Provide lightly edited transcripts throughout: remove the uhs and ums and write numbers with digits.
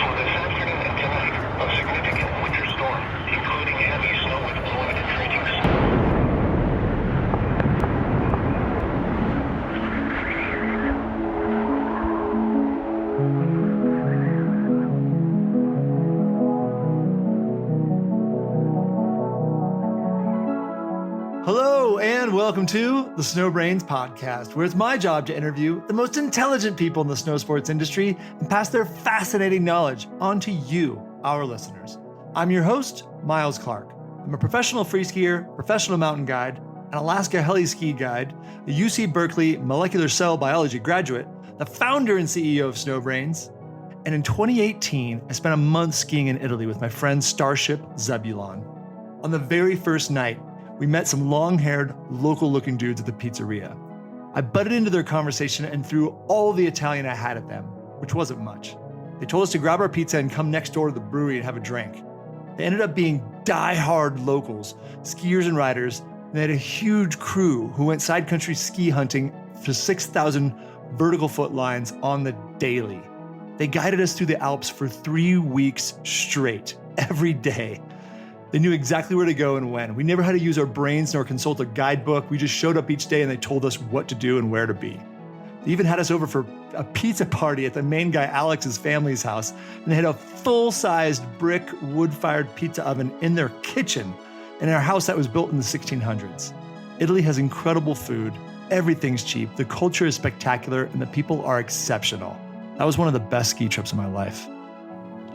For this afternoon and tonight, a significant winter storm, including heavy snow with limited trainings. Hello and welcome to the Snow Brains podcast, where it's my job to interview the most intelligent people in the snow sports industry and pass their fascinating knowledge on to you, our listeners. I'm your host, Miles Clark. I'm a professional free skier, professional mountain guide, an Alaska heli ski guide, a UC Berkeley molecular cell biology graduate, the founder and CEO of Snow Brains. And in 2018, I spent a month skiing in Italy with my friend Starship Zebulon. On the very first night, we met some long-haired, local-looking dudes at the pizzeria. I butted into their conversation and threw all the Italian I had at them, which wasn't much. They told us to grab our pizza and come next door to the brewery and have a drink. They ended up being die-hard locals, skiers and riders, and they had a huge crew who went side country ski hunting for 6,000 vertical foot lines on the daily. They guided us through the Alps for 3 weeks straight, every day. They knew exactly where to go and when. We never had to use our brains nor consult a guidebook. We just showed up each day and they told us what to do and where to be. They even had us over for a pizza party at the main guy Alex's family's house, and they had a full-sized brick wood-fired pizza oven in their kitchen in our house that was built in the 1600s. Italy has incredible food, everything's cheap, the culture is spectacular, and the people are exceptional. That was one of the best ski trips of my life.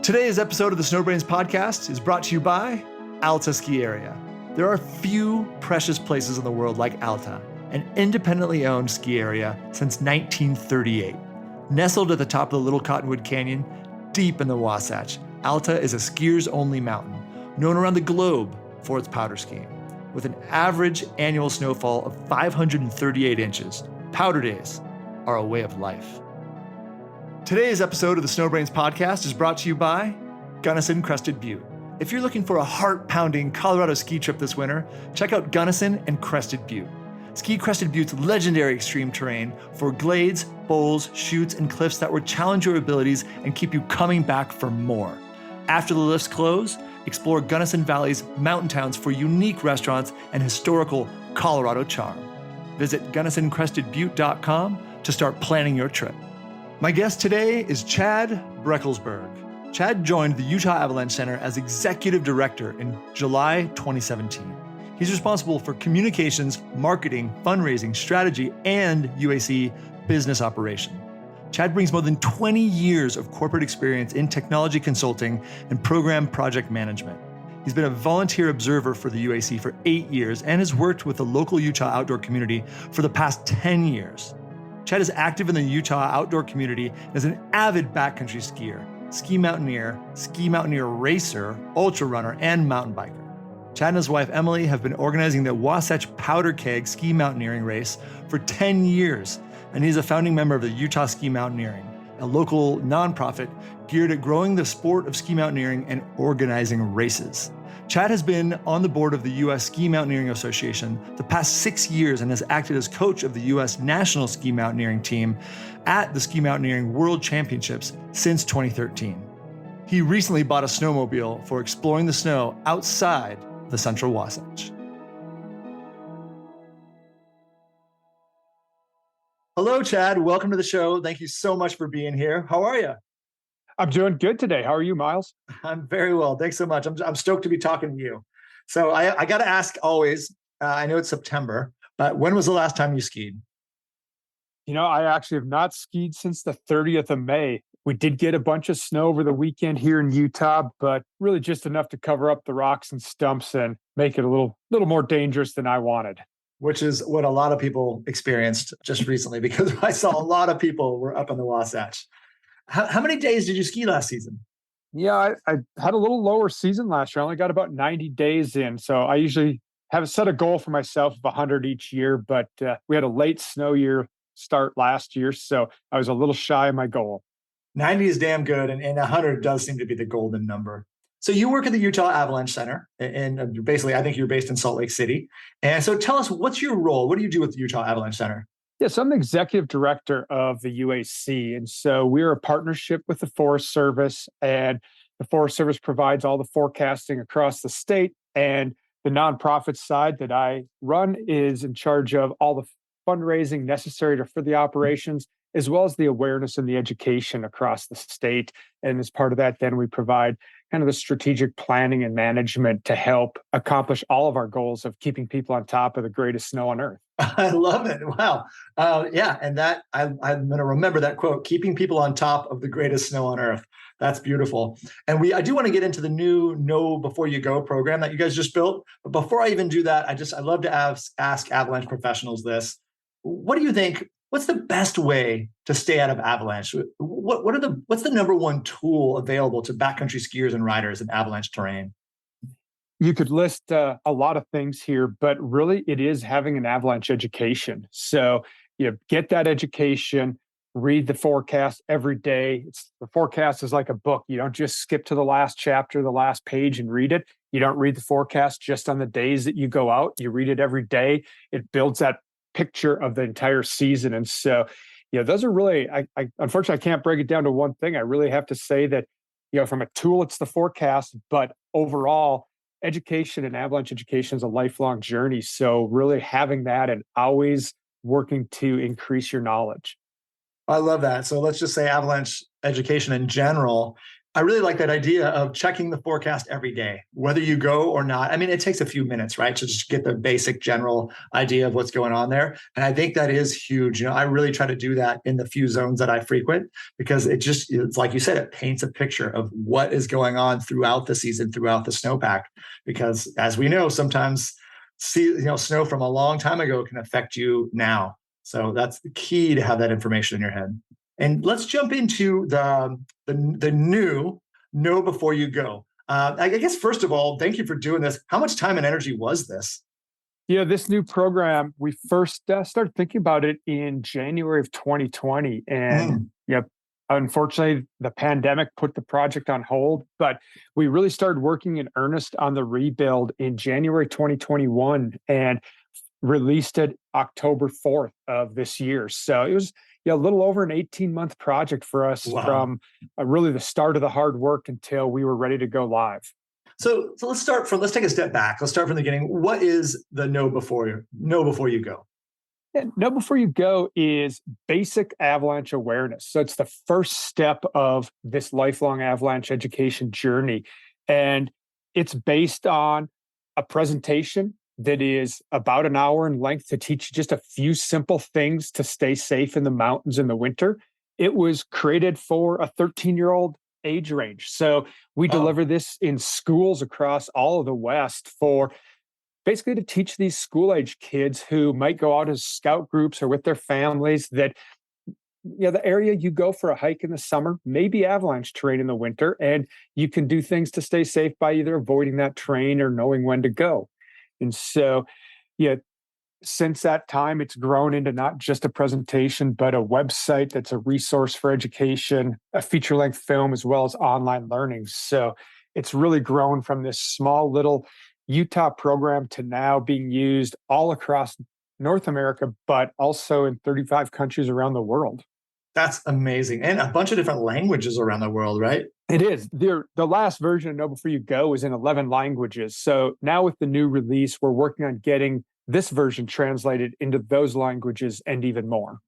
Today's episode of the Snow Brains podcast is brought to you by Alta Ski Area. There are few precious places in the world like Alta, an independently owned ski area since 1938. Nestled at the top of the Little Cottonwood Canyon, deep in the Wasatch, Alta is a skiers-only mountain, known around the globe for its powder skiing. With an average annual snowfall of 538 inches, powder days are a way of life. Today's episode of the Snow Brains podcast is brought to you by Gunnison Crested Butte. If you're looking for a heart-pounding Colorado ski trip this winter, check out Gunnison and Crested Butte. Ski Crested Butte's legendary extreme terrain for glades, bowls, chutes, and cliffs that will challenge your abilities and keep you coming back for more. After the lifts close, explore Gunnison Valley's mountain towns for unique restaurants and historical Colorado charm. Visit GunnisonCrestedButte.com to start planning your trip. My guest today is Chad Brackelsberg. Chad joined the Utah Avalanche Center as executive director in July 2017. He's responsible for communications, marketing, fundraising, strategy, and UAC business operation. Chad brings more than 20 years of corporate experience in technology consulting and program project management. He's been a volunteer observer for the UAC for 8 years and has worked with the local Utah outdoor community for the past 10 years. Chad is active in the Utah outdoor community and is an avid backcountry skier, ski mountaineer racer, ultrarunner, and mountain biker. Chad and his wife, Emily, have been organizing the Wasatch Powder Keg ski mountaineering race for 10 years, and he's a founding member of the Utah Ski Mountaineering, a local nonprofit geared at growing the sport of ski mountaineering and organizing races. Chad has been on the board of the U.S. Ski Mountaineering Association the past 6 years and has acted as coach of the U.S. National Ski Mountaineering team at the Ski Mountaineering World Championships since 2013. He recently bought a snowmobile for exploring the snow outside the Central Wasatch. Hello, Chad. Welcome to the show. Thank you so much for being here. How are you? I'm doing good today. How are you, Miles? I'm very well. Thanks so much. I'm stoked to be talking to you. So I got to ask always, I know it's September, but when was the last time you skied? You know, I actually have not skied since the 30th of May. We did get a bunch of snow over the weekend here in Utah, but really just enough to cover up the rocks and stumps and make it a little more dangerous than I wanted. Which is what a lot of people experienced just recently, because I saw a lot of people were up on the Wasatch. How many days did you ski last season? Yeah, I had a little lower season last year. I only got about 90 days in. So I usually have set a goal for myself of 100 each year, but we had a late snow year start last year. So I was a little shy of my goal. 90 is damn good, and 100 does seem to be the golden number. So you work at the Utah Avalanche Center, and basically I think you're based in Salt Lake City. And so tell us, what's your role? What do you do with the Utah Avalanche Center? Yeah, so I'm the executive director of the UAC. And so we're a partnership with the Forest Service, and the Forest Service provides all the forecasting across the state. And the nonprofit side that I run is in charge of all the fundraising necessary for the operations, as well as the awareness and the education across the state. And as part of that, then we provide kind of the strategic planning and management to help accomplish all of our goals of keeping people on top of the greatest snow on earth. I love it. Wow. Yeah. And that I'm going to remember that quote, keeping people on top of the greatest snow on earth. That's beautiful. And I do want to get into the new Know Before You Go program that you guys just built. But before I even do that, I love to ask avalanche professionals this. What do you think? What's the best way to stay out of avalanche? What's the number one tool available to backcountry skiers and riders in avalanche terrain? You could list a lot of things here, but really it is having an avalanche education. So you get that education, read the forecast every day. The forecast is like a book. You don't just skip to the last chapter, the last page and read it. You don't read the forecast just on the days that you go out. You read it every day. It builds that picture of the entire season. And so, those are really, I unfortunately, I can't break it down to one thing. I really have to say that, from a tool, it's the forecast, but overall, education and avalanche education is a lifelong journey. So really having that and always working to increase your knowledge. I love that. So let's just say avalanche education in general. I really like that idea of checking the forecast every day, whether you go or not. I mean, it takes a few minutes, right? To just get the basic general idea of what's going on there. And I think that is huge. I really try to do that in the few zones that I frequent, because it's like you said, it paints a picture of what is going on throughout the season, throughout the snowpack. Because as we know, sometimes snow from a long time ago can affect you now. So that's the key to have that information in your head. And let's jump into the new Know Before You Go. I guess, first of all, thank you for doing this. How much time and energy was this? This new program, we first started thinking about it in January of 2020. And unfortunately, the pandemic put the project on hold, but we really started working in earnest on the rebuild in January 2021 and released it October 4th of this year. So it was a little over an 18-month project for us. Wow. From really the start of the hard work until we were ready to go live. So let's take a step back. Let's start from the beginning. What is the Know Before You Go? Yeah, Know Before You Go is basic avalanche awareness. So it's the first step of this lifelong avalanche education journey. And it's based on a presentation that is about an hour in length to teach just a few simple things to stay safe in the mountains in the winter. It was created for a 13-year-old age range. So we deliver this in schools across all of the West for basically to teach these school-age kids who might go out as scout groups or with their families that the area you go for a hike in the summer may be avalanche terrain in the winter, and you can do things to stay safe by either avoiding that terrain or knowing when to go. And so, since that time, it's grown into not just a presentation, but a website that's a resource for education, a feature-length film, as well as online learning. So it's really grown from this small little Utah program to now being used all across North America, but also in 35 countries around the world. That's amazing. And a bunch of different languages around the world, right? It is. The last version of Know Before You Go is in 11 languages. So now with the new release, we're working on getting this version translated into those languages and even more.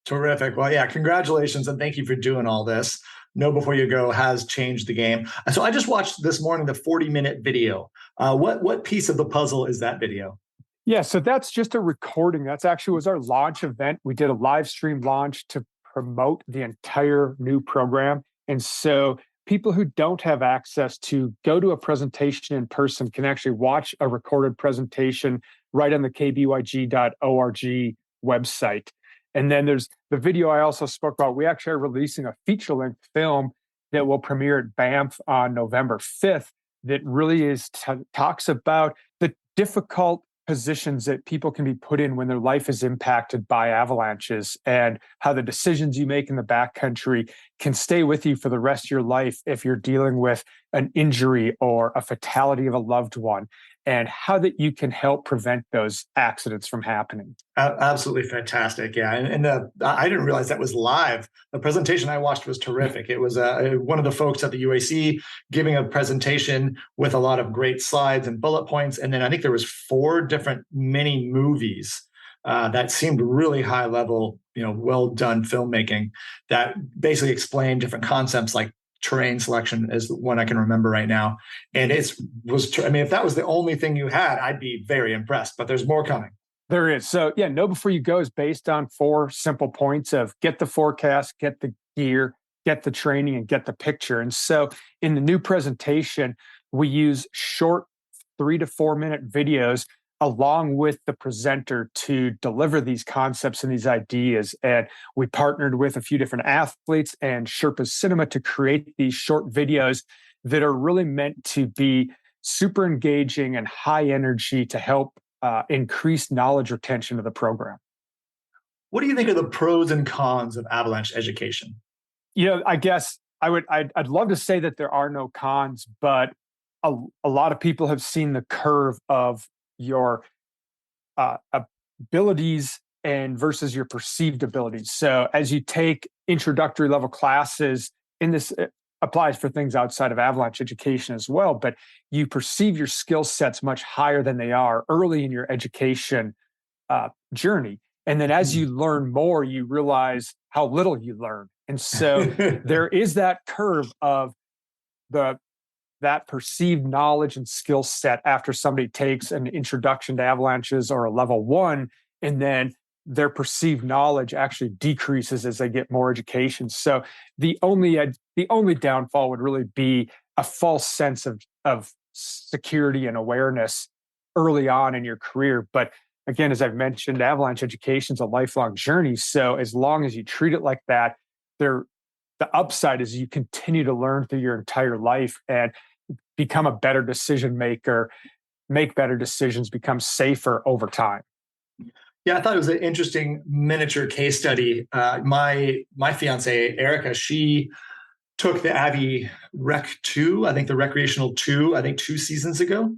Terrific. Well, yeah, congratulations. And thank you for doing all this. Know Before You Go has changed the game. So I just watched this morning the 40-minute video. What piece of the puzzle is that video? Yeah, so that's just a recording. That's actually was our launch event. We did a live stream launch to promote the entire new program. And so people who don't have access to go to a presentation in person can actually watch a recorded presentation right on the kbyg.org website. And then there's the video I also spoke about. We actually are releasing a feature-length film that will premiere at Banff on November 5th that really talks about the difficult positions that people can be put in when their life is impacted by avalanches, and how the decisions you make in the backcountry can stay with you for the rest of your life if you're dealing with an injury or a fatality of a loved one. and how that you can help prevent those accidents from happening. Absolutely fantastic. Yeah. And I didn't realize that was live. The presentation I watched was terrific. It was one of the folks at the UAC giving a presentation with a lot of great slides and bullet points. And then I think there was 4 different mini movies that seemed really high level, well done filmmaking that basically explained different concepts like terrain selection is one I can remember right now. And if that was the only thing you had, I'd be very impressed, but there's more coming. There is. So yeah, Know Before You Go is based on 4 simple points of get the forecast, get the gear, get the training, and get the picture. And so in the new presentation, we use short 3 to 4 minute videos along with the presenter to deliver these concepts and these ideas. And we partnered with a few different athletes and Sherpa Cinema to create these short videos that are really meant to be super engaging and high energy to help increase knowledge retention of the program. What do you think are the pros and cons of avalanche education? I guess I'd love to say that there are no cons, but a lot of people have seen the curve of your abilities and versus your perceived abilities. So as you take introductory level classes, and this applies for things outside of avalanche education as well, but you perceive your skill sets much higher than they are early in your education journey. And then as you learn more, you realize how little you learn. And so there is that curve of that perceived knowledge and skill set after somebody takes an introduction to avalanches or a level 1, and then their perceived knowledge actually decreases as they get more education. So the only downfall would really be a false sense of security and awareness early on in your career. But again, as I've mentioned, avalanche education is a lifelong journey. So as long as you treat it like that, the upside is you continue to learn through your entire life and become a better decision maker, make better decisions, become safer over time. Yeah, I thought it was an interesting miniature case study. My fiance, Erica, she took the Avi Rec 2, I think the recreational 2, 2 seasons ago.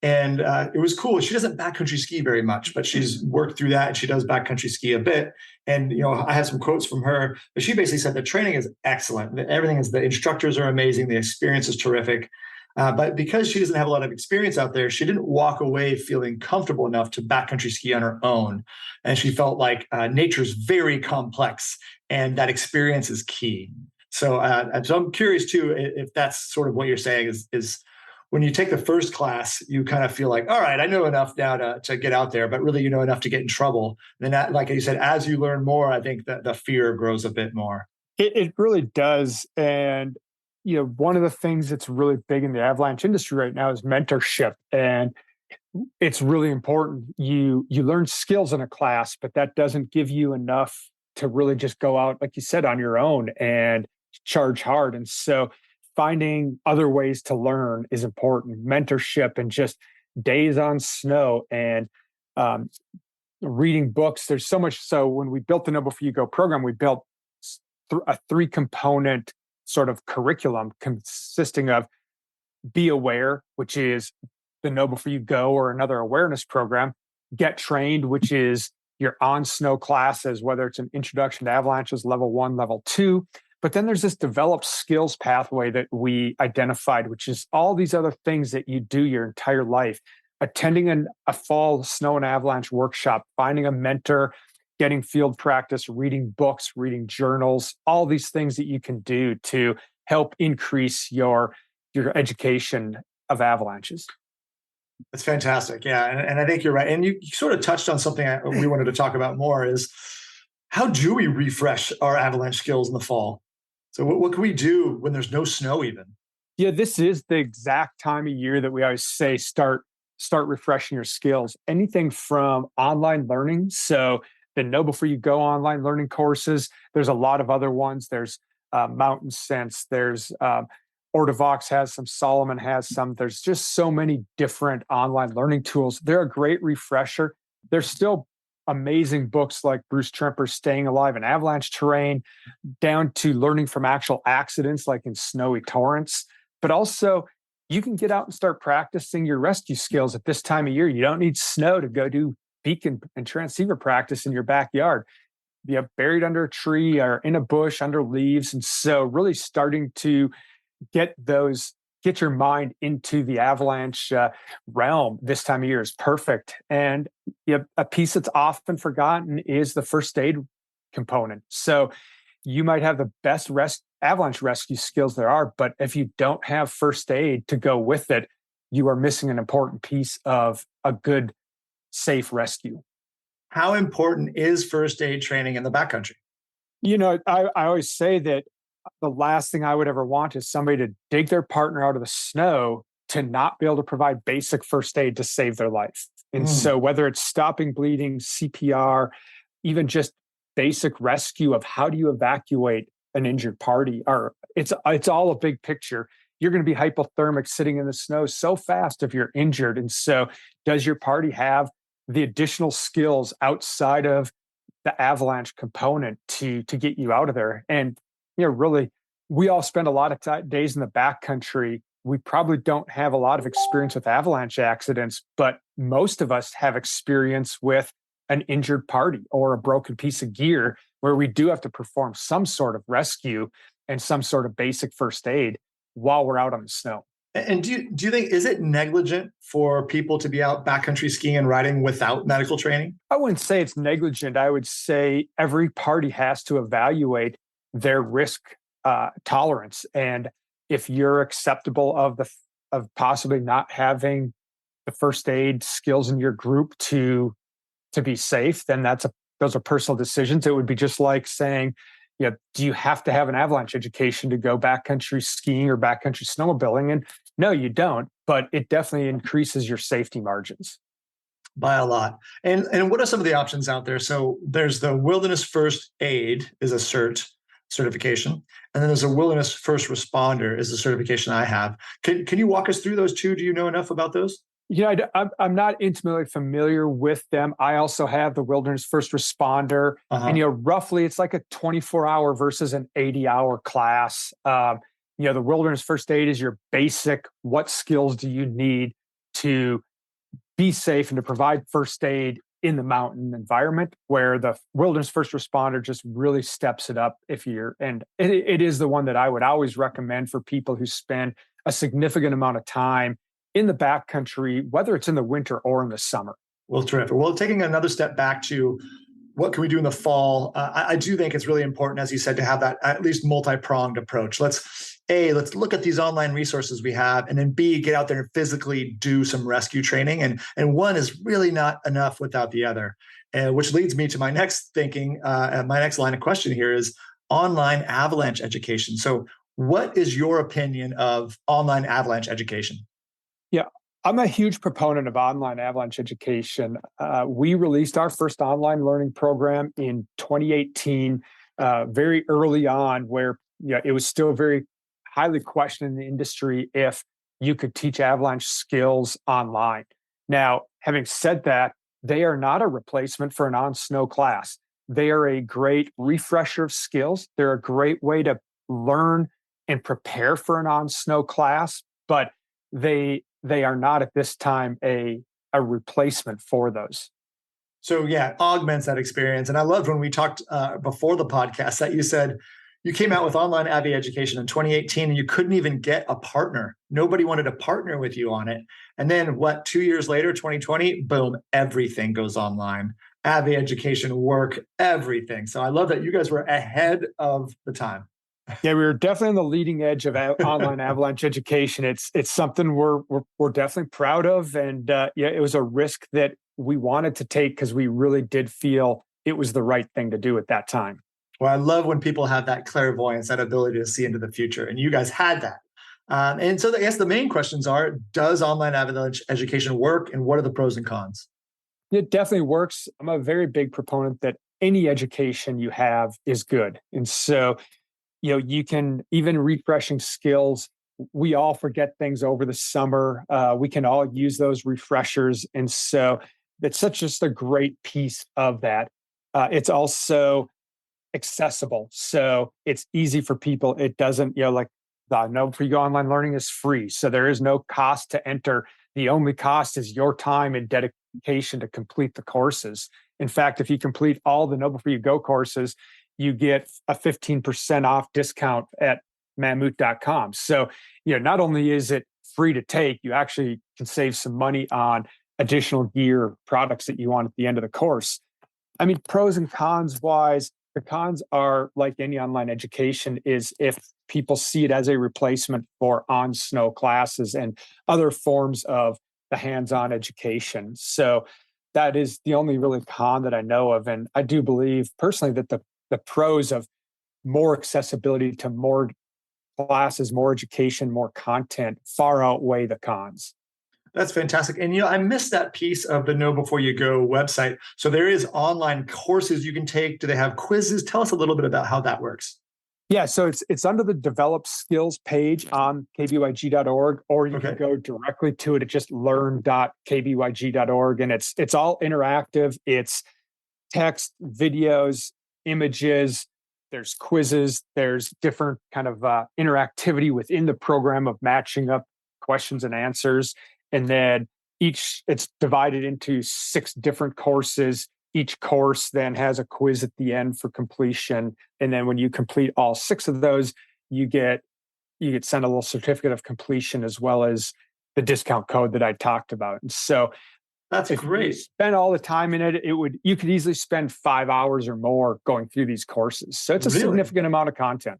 And it was cool. She doesn't backcountry ski very much, but she's worked through that and she does backcountry ski a bit. And, I have some quotes from her, but she basically said the training is excellent. The instructors are amazing. The experience is terrific. But because she doesn't have a lot of experience out there, she didn't walk away feeling comfortable enough to backcountry ski on her own. And she felt like nature's very complex and that experience is key. So I'm curious too, if that's sort of what you're saying is when you take the first class, you kind of feel like, all right, I know enough now to get out there, but really you know enough to get in trouble. And then, like you said, as you learn more, I think that the fear grows a bit more. It really does. And, one of the things that's really big in the avalanche industry right now is mentorship. And it's really important. You learn skills in a class, but that doesn't give you enough to really just go out, like you said, on your own and charge hard. And so finding other ways to learn is important. Mentorship and just days on snow and reading books. There's so much. So when we built the Know Before You Go program, we built a 3-component sort of curriculum consisting of Be Aware, which is the Know Before You Go or another awareness program, Get Trained, which is your on snow classes, whether it's an introduction to avalanches, level 1, level 2. But then there's this developed skills pathway that we identified, which is all these other things that you do your entire life. Attending a fall snow and avalanche workshop, finding a mentor, getting field practice, reading books, reading journals, all these things that you can do to help increase your education of avalanches. That's fantastic. Yeah. And I think you're right. And you sort of touched on something we wanted to talk about more is how do we refresh our avalanche skills in the fall? So what can we do when there's no snow even? Yeah, this is the exact time of year that we always say start refreshing your skills. Anything from online learning. So the Know Before You Go online learning courses. There's a lot of other ones. There's Mountain Sense. There's Ortavox has some. Solomon has some. There's just so many different online learning tools. They're a great refresher. There's still amazing books like Bruce Tremper's Staying Alive in Avalanche Terrain, down to learning from actual accidents like in snowy torrents. But also you can get out and start practicing your rescue skills at this time of year. You don't need snow to go do beacon and transceiver practice in your backyard. Be buried under a tree or in a bush under leaves. And so really starting to get your mind into the avalanche realm this time of year is perfect. And a piece that's often forgotten is the first aid component. So you might have the best avalanche rescue skills there are, but if you don't have first aid to go with it, you are missing an important piece of a good, safe rescue. How important is first aid training in the backcountry? I always say that the last thing I would ever want is somebody to dig their partner out of the snow to not be able to provide basic first aid to save their life. And so whether it's stopping bleeding, CPR, even just basic rescue of how do you evacuate an injured party, or it's all a big picture. You're going to be hypothermic sitting in the snow so fast if you're injured. And so does your party have the additional skills outside of the avalanche component to get you out of there? And really, we all spend a lot of days in the backcountry. We probably don't have a lot of experience with avalanche accidents, but most of us have experience with an injured party or a broken piece of gear where we do have to perform some sort of rescue and some sort of basic first aid while we're out on the snow. And do you think, is it negligent for people to be out backcountry skiing and riding without medical training? I wouldn't say it's negligent. I would say every party has to evaluate their risk tolerance. And if you're acceptable of possibly not having the first aid skills in your group to be safe, then those are personal decisions. It would be just like saying, do you have to have an avalanche education to go backcountry skiing or backcountry snowmobiling? And no, you don't, but it definitely increases your safety margins by a lot. And what are some of the options out there? So there's the Wilderness First Aid is a certification, and then there's a Wilderness First Responder is a certification I have. Can you walk us through those two? Do you know enough about those? I'm not intimately familiar with them. I also have the Wilderness First Responder, and roughly it's like a 24-hour versus an 80-hour class. The Wilderness First Aid is your basic. What skills do you need to be safe and to provide first aid in the mountain environment? Where the Wilderness First Responder just really steps it up. And it is the one that I would always recommend for people who spend a significant amount of time in the backcountry, whether it's in the winter or in the summer. Well, terrific. Well, taking another step back to what can we do in the fall? I do think it's really important, as you said, to have that at least multi-pronged approach. Let's look at these online resources we have, and then B, get out there and physically do some rescue training. And one is really not enough without the other, which leads me to my next my next line of question here is online avalanche education. So what is your opinion of online avalanche education? Yeah, I'm a huge proponent of online avalanche education. We released our first online learning program in 2018, very early on, where it was still very highly questioned in the industry if you could teach avalanche skills online. Now, having said that, they are not a replacement for an on-snow class. They are a great refresher of skills. They're a great way to learn and prepare for an on-snow class, but they are not at this time a replacement for those. So augments that experience. And I loved when we talked before the podcast that you said you came out with online Avi education in 2018 and you couldn't even get a partner. Nobody wanted to partner with you on it. And then 2 years later, 2020, boom, everything goes online. Avi education, work, everything. So I love that you guys were ahead of the time. Yeah, we were definitely on the leading edge of online avalanche education. It's something we're definitely proud of, and it was a risk that we wanted to take because we really did feel it was the right thing to do at that time. Well, I love when people have that clairvoyance, that ability to see into the future, and you guys had that. And so I guess the main questions are: does online avalanche education work, and what are the pros and cons? It definitely works. I'm a very big proponent that any education you have is good, and so. You can even refreshing skills. We all forget things over the summer. We can all use those refreshers. And so it's just a great piece of that. It's also accessible. So it's easy for people. It doesn't, like No Before You Go Online Learning is free. So there is no cost to enter. The only cost is your time and dedication to complete the courses. In fact, if you complete all the Know Before You Go courses, you get a 15% off discount at mammoth.com. So, not only is it free to take, you actually can save some money on additional gear products that you want at the end of the course. I mean, pros and cons wise, the cons are like any online education is if people see it as a replacement for on snow classes and other forms of the hands-on education. So that is the only really con that I know of. And I do believe personally that the pros of more accessibility to more classes, more education, more content far outweigh the cons. That's fantastic. And I missed that piece of the Know Before You Go website. So there is online courses you can take. Do they have quizzes? Tell us a little bit about how that works. Yeah, so it's under the Develop Skills page on kbyg.org, or you can go directly to it at just learn.kbyg.org. And it's all interactive. It's text, videos, images. There's quizzes. There's different kind of interactivity within the program of matching up questions and answers. And then it's divided into 6 different courses. Each course then has a quiz at the end for completion. And then when you complete all 6 of those, you get sent a little certificate of completion as well as the discount code that I talked about. And so that's great. You spend all the time in it, you could easily spend 5 hours or more going through these courses. So it's a significant amount of content.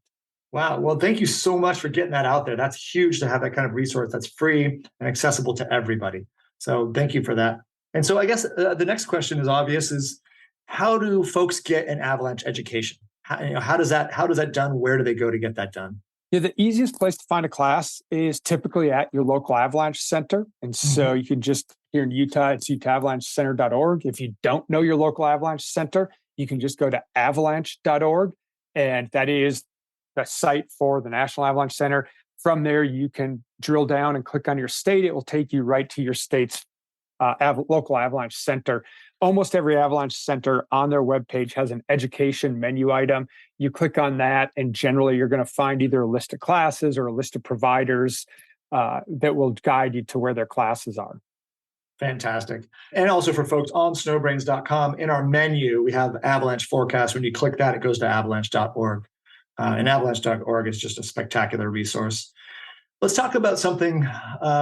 Wow. Well, thank you so much for getting that out there. That's huge to have that kind of resource that's free and accessible to everybody. So thank you for that. And so I guess the next question is obvious: is how do folks get an avalanche education? How does that done? Where do they go to get that done? Yeah, the easiest place to find a class is typically at your local Avalanche Center. And so you can just, here in Utah, it's utahavalanchecenter.org. If you don't know your local Avalanche Center, you can just go to avalanche.org. And that is the site for the National Avalanche Center. From there, you can drill down and click on your state. It will take you right to your state's local Avalanche Center. Almost every Avalanche Center on their webpage has an education menu item. You click on that, and generally you're going to find either a list of classes or a list of providers that will guide you to where their classes are. Fantastic. And also for folks on snowbrains.com, in our menu, we have Avalanche Forecast. When you click that, it goes to avalanche.org. And avalanche.org is just a spectacular resource. Let's talk about something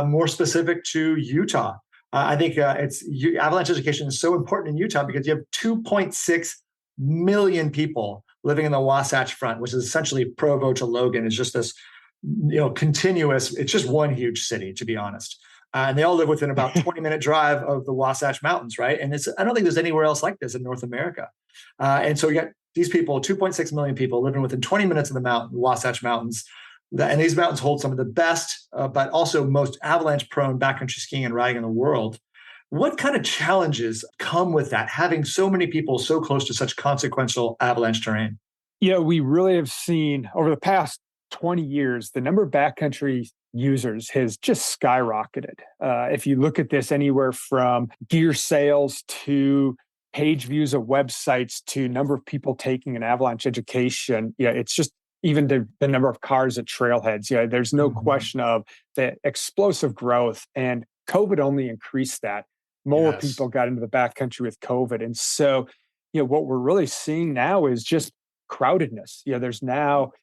more specific to Utah. I think avalanche education is so important in Utah because you have 2.6 million people living in the Wasatch Front, which is essentially Provo to Logan. Is just this, continuous. It's just one huge city, to be honest. And they all live within about 20-minute drive of the Wasatch Mountains, right? And I don't think there's anywhere else like this in North America. And so you got these people, 2.6 million people living within 20 minutes of the Wasatch Mountains. And these mountains hold some of the best, but also most avalanche-prone backcountry skiing and riding in the world. What kind of challenges come with that, having so many people so close to such consequential avalanche terrain? Yeah, we really have seen over the past 20 years, the number of backcountry users has just skyrocketed. If you look at this, anywhere from gear sales to page views of websites to number of people taking an avalanche education, it's just even the number of cars at trailheads. There's no question of the explosive growth, and COVID only increased that. More people got into the backcountry with COVID. And so, what we're really seeing now is just crowdedness. There's now,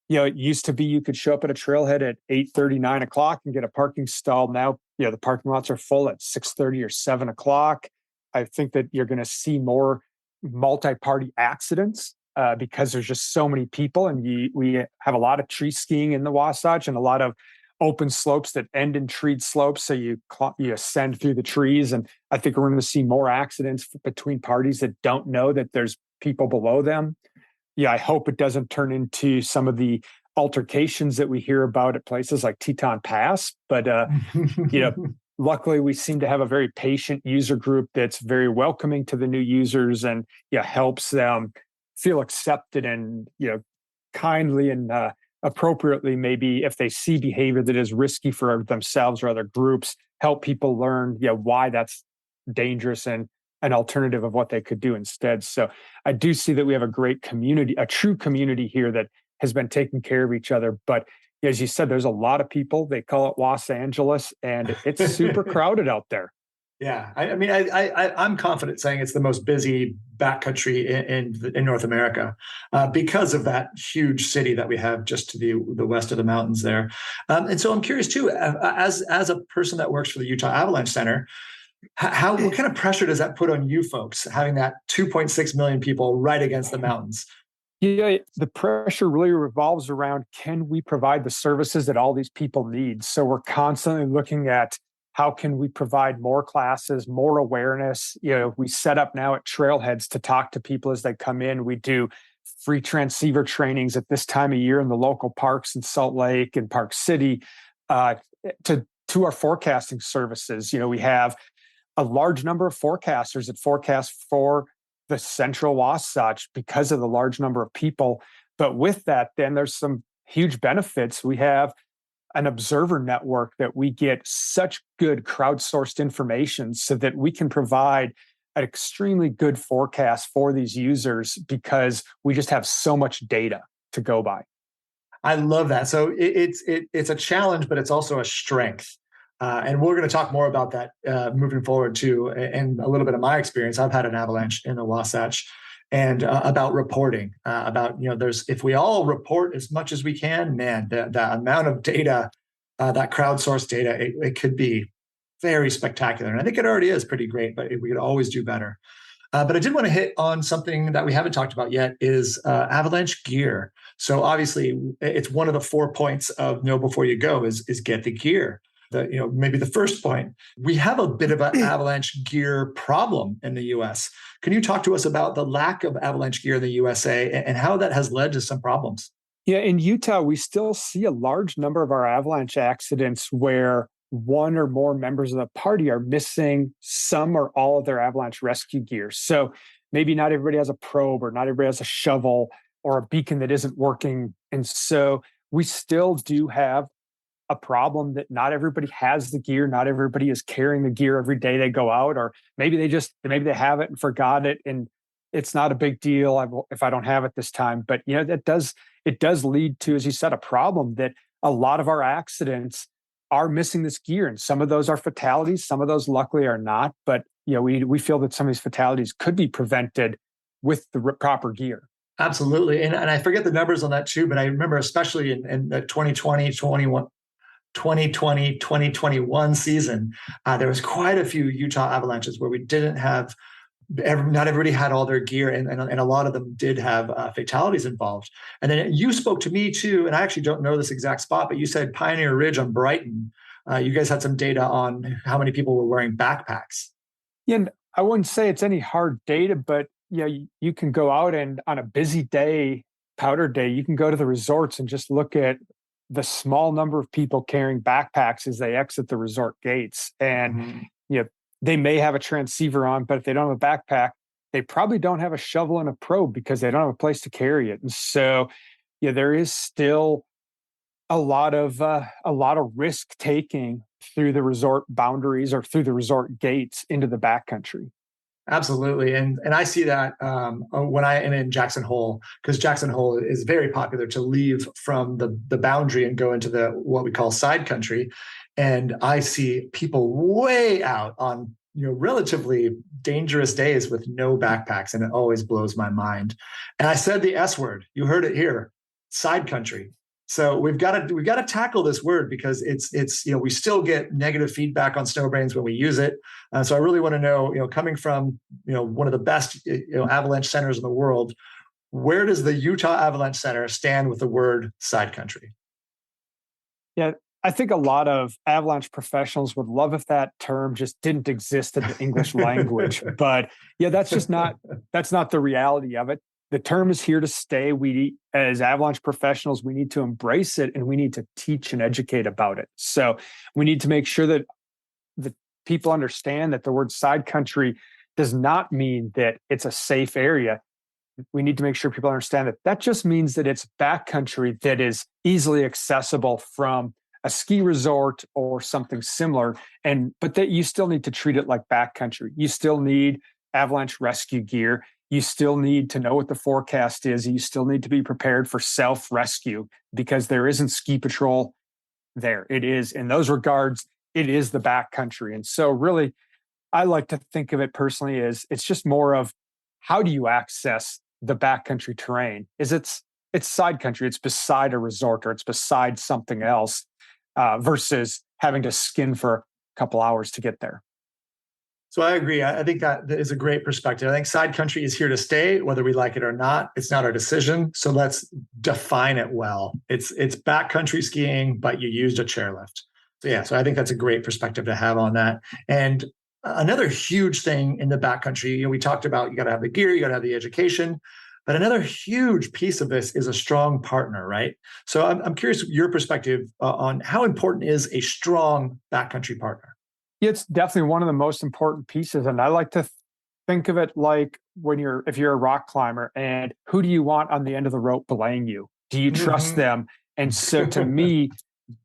it used to be you could show up at a trailhead at 8:30, 9 o'clock and get a parking stall. Now, the parking lots are full at 6:30 or 7 o'clock. I think that you're going to see more multi-party accidents because there's just so many people, and we have a lot of tree skiing in the Wasatch and a lot of open slopes that end in treed slopes. So you ascend through the trees, and I think we're going to see more accidents between parties that don't know that there's people below them. I hope it doesn't turn into some of the altercations that we hear about at places like Teton Pass. But luckily, we seem to have a very patient user group that's very welcoming to the new users and helps them feel accepted and kindly and appropriately, maybe if they see behavior that is risky for themselves or other groups, help people learn why that's dangerous and an alternative of what they could do instead. So I do see that we have a great community, a true community here that has been taking care of each other. But as you said, there's a lot of people. They call it Los Angeles, and it's super crowded out there. Yeah, I mean, I'm confident saying it's the most busy backcountry in North America because of that huge city that we have just to the west of the mountains there. And so I'm curious too, as a person that works for the Utah Avalanche Center, what kind of pressure does that put on you folks, having that 2.6 million people right against the mountains? Yeah, the pressure really revolves around, can we provide the services that all these people need? So we're constantly looking at how can we provide more classes, more awareness. We set up now at trailheads to talk to people as they come in. We do free transceiver trainings at this time of year in the local parks in Salt Lake and Park City to our forecasting services. We have a large number of forecasters that forecast for the central Wasatch because of the large number of people. But with that, then there's some huge benefits. We have an observer network that we get such good crowdsourced information so that we can provide an extremely good forecast for these users because we just have so much data to go by. I love that. So it's a challenge, but it's also a strength. And we're going to talk more about that moving forward too. And a little bit of my experience, I've had an avalanche in the Wasatch, and about reporting, about, if we all report as much as we can, man, the amount of data, that crowdsourced data, it could be very spectacular. And I think it already is pretty great, but we could always do better. But I did want to hit on something that we haven't talked about yet is avalanche gear. So obviously it's one of the 4 points of Know Before You Go is get the gear. Maybe the first point, we have a bit of an avalanche gear problem in the US. Can you talk to us about the lack of avalanche gear in the USA and how that has led to some problems? Yeah, in Utah, we still see a large number of our avalanche accidents where one or more members of the party are missing some or all of their avalanche rescue gear. So maybe not everybody has a probe, or not everybody has a shovel or a beacon that isn't working. And so we still do have a problem that not everybody has the gear. Not everybody is carrying the gear every day they go out, or maybe they have it and forgot it, and it's not a big deal if I don't have it this time. But it does lead to, as you said, a problem that a lot of our accidents are missing this gear, and some of those are fatalities. Some of those, luckily, are not. But we feel that some of these fatalities could be prevented with the proper gear. Absolutely, and I forget the numbers on that too. But I remember, especially in the 2020-2021 season, there was quite a few Utah avalanches where we didn't have, not everybody had all their gear, and a lot of them did have fatalities involved. And then you spoke to me too, and I actually don't know this exact spot, but you said Pioneer Ridge on Brighton. You guys had some data on how many people were wearing backpacks. Yeah, and I wouldn't say it's any hard data, but you can go out and on a busy day, powder day, you can go to the resorts and just look at the small number of people carrying backpacks as they exit the resort gates. And, they may have a transceiver on, but if they don't have a backpack, they probably don't have a shovel and a probe because they don't have a place to carry it. And so, there is still a lot of risk taking through the resort boundaries or through the resort gates into the backcountry. Absolutely. And I see that when I am in Jackson Hole, because Jackson Hole is very popular to leave from the boundary and go into what we call side country. And I see people way out on relatively dangerous days with no backpacks, and it always blows my mind. And I said the S word. You heard it here, side country. So we've got to tackle this word because it's we still get negative feedback on Snowbrains when we use it. So I really want to know, coming from one of the best avalanche centers in the world, where does the Utah Avalanche Center stand with the word side country? Yeah, I think a lot of avalanche professionals would love if that term just didn't exist in the English language. But that's not the reality of it. The term is here to stay. We, as avalanche professionals, we need to embrace it, and we need to teach and educate about it. So we need to make sure that the people understand that the word side country does not mean that it's a safe area. We need to make sure people understand that just means that it's backcountry that is easily accessible from a ski resort or something similar, but that you still need to treat it like backcountry. You still need avalanche rescue gear. you still need to know what the forecast is. You still need to be prepared for self-rescue because there isn't ski patrol there. It is, in those regards, it is the backcountry. And so really, I like to think of it personally as it's just more of how do you access the backcountry terrain? It's side country, it's beside a resort or it's beside something else versus having to skin for a couple hours to get there. So I agree. I think that is a great perspective. I think side country is here to stay, whether we like it or not. It's not our decision. So let's define it well. It's backcountry skiing, but you used a chairlift. So I think that's a great perspective to have on that. And another huge thing in the backcountry, we talked about you got to have the gear, you got to have the education, but another huge piece of this is a strong partner, right? So I'm curious your perspective on how important is a strong backcountry partner. It's definitely one of the most important pieces. And I like to think of it like if you're a rock climber and who do you want on the end of the rope belaying you? Do you trust them? And so to me,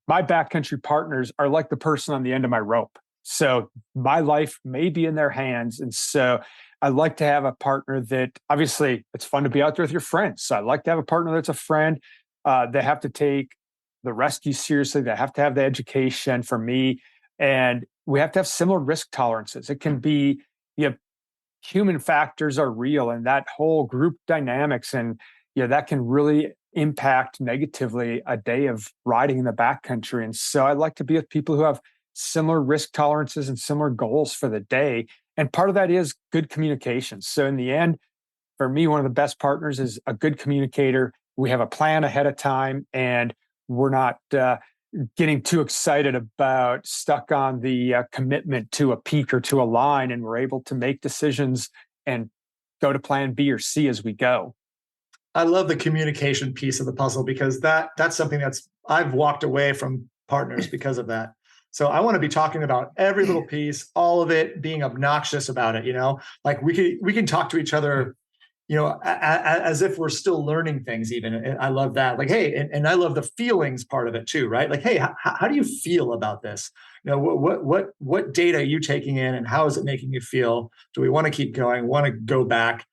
my backcountry partners are like the person on the end of my rope. So my life may be in their hands. And so I like to have a partner that obviously it's fun to be out there with your friends. So I like to have a partner that's a friend. They have to take the rescue seriously. They have to have the education for me. And we have to have similar risk tolerances. It can be, human factors are real and that whole group dynamics and, that can really impact negatively a day of riding in the backcountry. And so I like to be with people who have similar risk tolerances and similar goals for the day. And part of that is good communication. So in the end, for me, one of the best partners is a good communicator. We have a plan ahead of time and we're not getting too excited about stuck on the commitment to a peak or to a line, and we're able to make decisions and go to plan B or C as we go. I love the communication piece of the puzzle because that's something I've walked away from partners because of that. So I want to be talking about every little piece, all of it, being obnoxious about it, like we can talk to each other, as if we're still learning things even. And I love that. Like, hey, and I love the feelings part of it too, right? Like, hey, how do you feel about this? What data are you taking in and how is it making you feel? Do we want to keep going? Want to go back?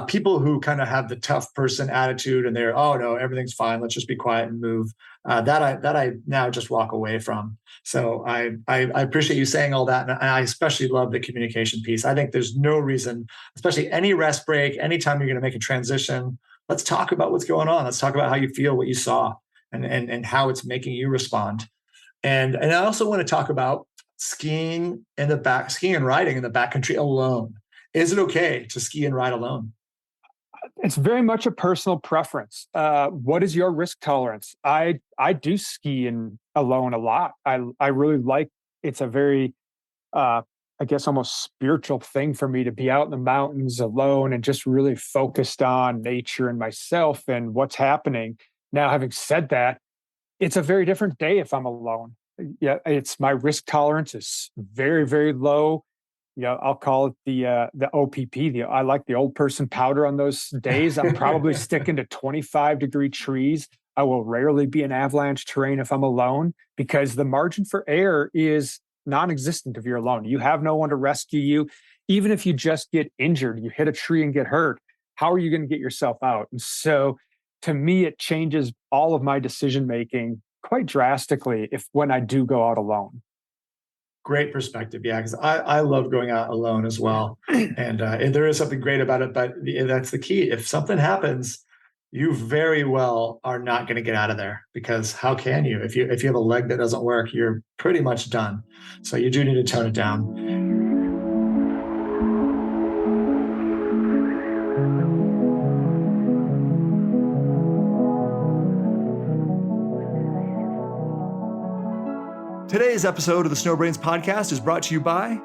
People who kind of have the tough person attitude and they're, oh no, everything's fine. Let's just be quiet and move. That I now just walk away from. So I appreciate you saying all that. And I especially love the communication piece. I think there's no reason, especially any rest break, anytime you're going to make a transition, let's talk about what's going on. Let's talk about how you feel, what you saw and how it's making you respond. And I also want to talk about skiing and riding in the backcountry alone. Is it okay to ski and ride alone? It's very much a personal preference. What is your risk tolerance? I do ski alone a lot. I really like, it's a very, I guess, almost spiritual thing for me to be out in the mountains alone and just really focused on nature and myself and what's happening. Now, having said that, it's a very different day if I'm alone. Yeah, my risk tolerance is very, very low. I'll call it the OPP. I like the old person powder on those days. I'm probably sticking to 25-degree trees. I will rarely be in avalanche terrain if I'm alone because the margin for error is non-existent if you're alone. You have no one to rescue you. Even if you just get injured, you hit a tree and get hurt, how are you going to get yourself out? And so to me, it changes all of my decision-making quite drastically when I do go out alone. Great perspective. Yeah, because I love going out alone as well. And there is something great about it, but that's the key. If something happens, you very well are not going to get out of there because how can you? If you have a leg that doesn't work, you're pretty much done. So you do need to tone it down. Today's episode of the Snowbrains podcast is brought to you by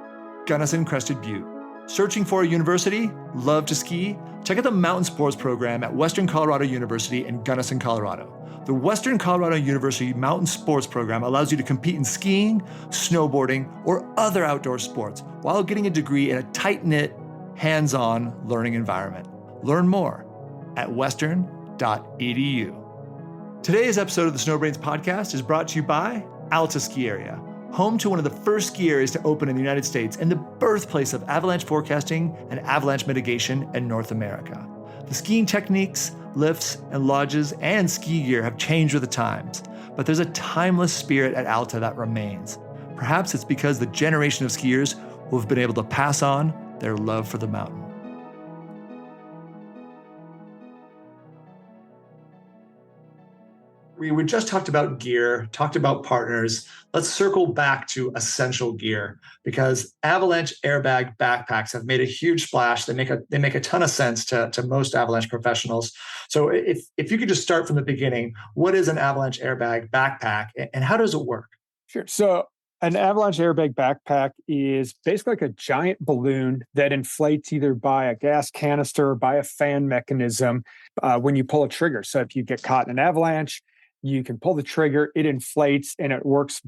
Gunnison Crested Butte. Searching for a university? Love to ski? Check out the Mountain Sports program at Western Colorado University in Gunnison, Colorado. The Western Colorado University Mountain Sports program allows you to compete in skiing, snowboarding, or other outdoor sports while getting a degree in a tight-knit, hands-on learning environment. Learn more at western.edu. Today's episode of the Snowbrains podcast is brought to you by Alta Ski Area. home to one of the first ski areas to open in the United States and the birthplace of avalanche forecasting and avalanche mitigation in North America. The skiing techniques, lifts, and lodges and ski gear have changed with the times, but there's a timeless spirit at Alta that remains. Perhaps it's because the generation of skiers who have been able to pass on their love for the mountain. We just talked about gear, talked about partners. Let's circle back to essential gear, because Avalanche Airbag backpacks have made a huge splash. They make a ton of sense to most avalanche professionals. So if you could just start from the beginning, what is an Avalanche Airbag backpack and how does it work? Sure. So an Avalanche Airbag backpack is basically like a giant balloon that inflates either by a gas canister or by a fan mechanism when you pull a trigger. So if you get caught in an avalanche, you can pull the trigger, it inflates, and it works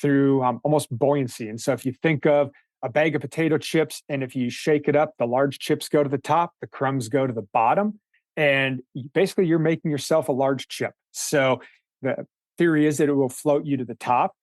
through almost buoyancy. And so if you think of a bag of potato chips, and if you shake it up, the large chips go to the top, the crumbs go to the bottom, and basically you're making yourself a large chip. So the theory is that it will float you to the top.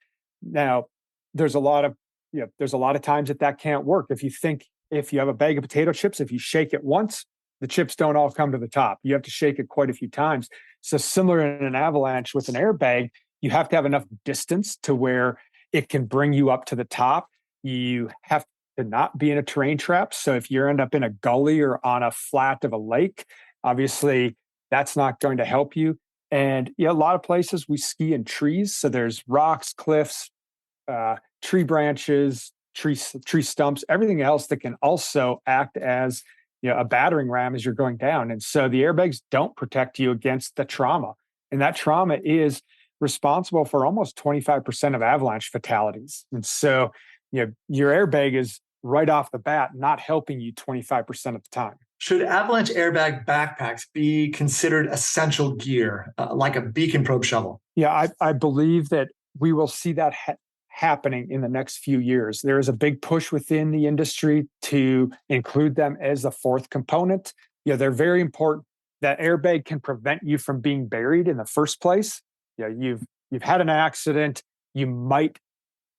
Now, there's a lot of times that can't work. If you have a bag of potato chips, if you shake it once, the chips don't all come to the top. You have to shake it quite a few times. So similar in an avalanche with an airbag, you have to have enough distance to where it can bring you up to the top. You have to not be in a terrain trap. So if you end up in a gully or on a flat of a lake, obviously that's not going to help you. And a lot of places we ski in trees. So there's rocks, cliffs, tree branches, tree stumps, everything else that can also act as a battering ram as you're going down. And so the airbags don't protect you against the trauma. And that trauma is responsible for almost 25% of avalanche fatalities. And so, your airbag is right off the bat not helping you 25% of the time. Should Avalanche Airbag backpacks be considered essential gear, like a beacon probe shovel? Yeah, I believe that we will see that happening in the next few years. There is a big push within the industry to include them as a fourth component. They're very important. That airbag can prevent you from being buried in the first place. You've had an accident, you might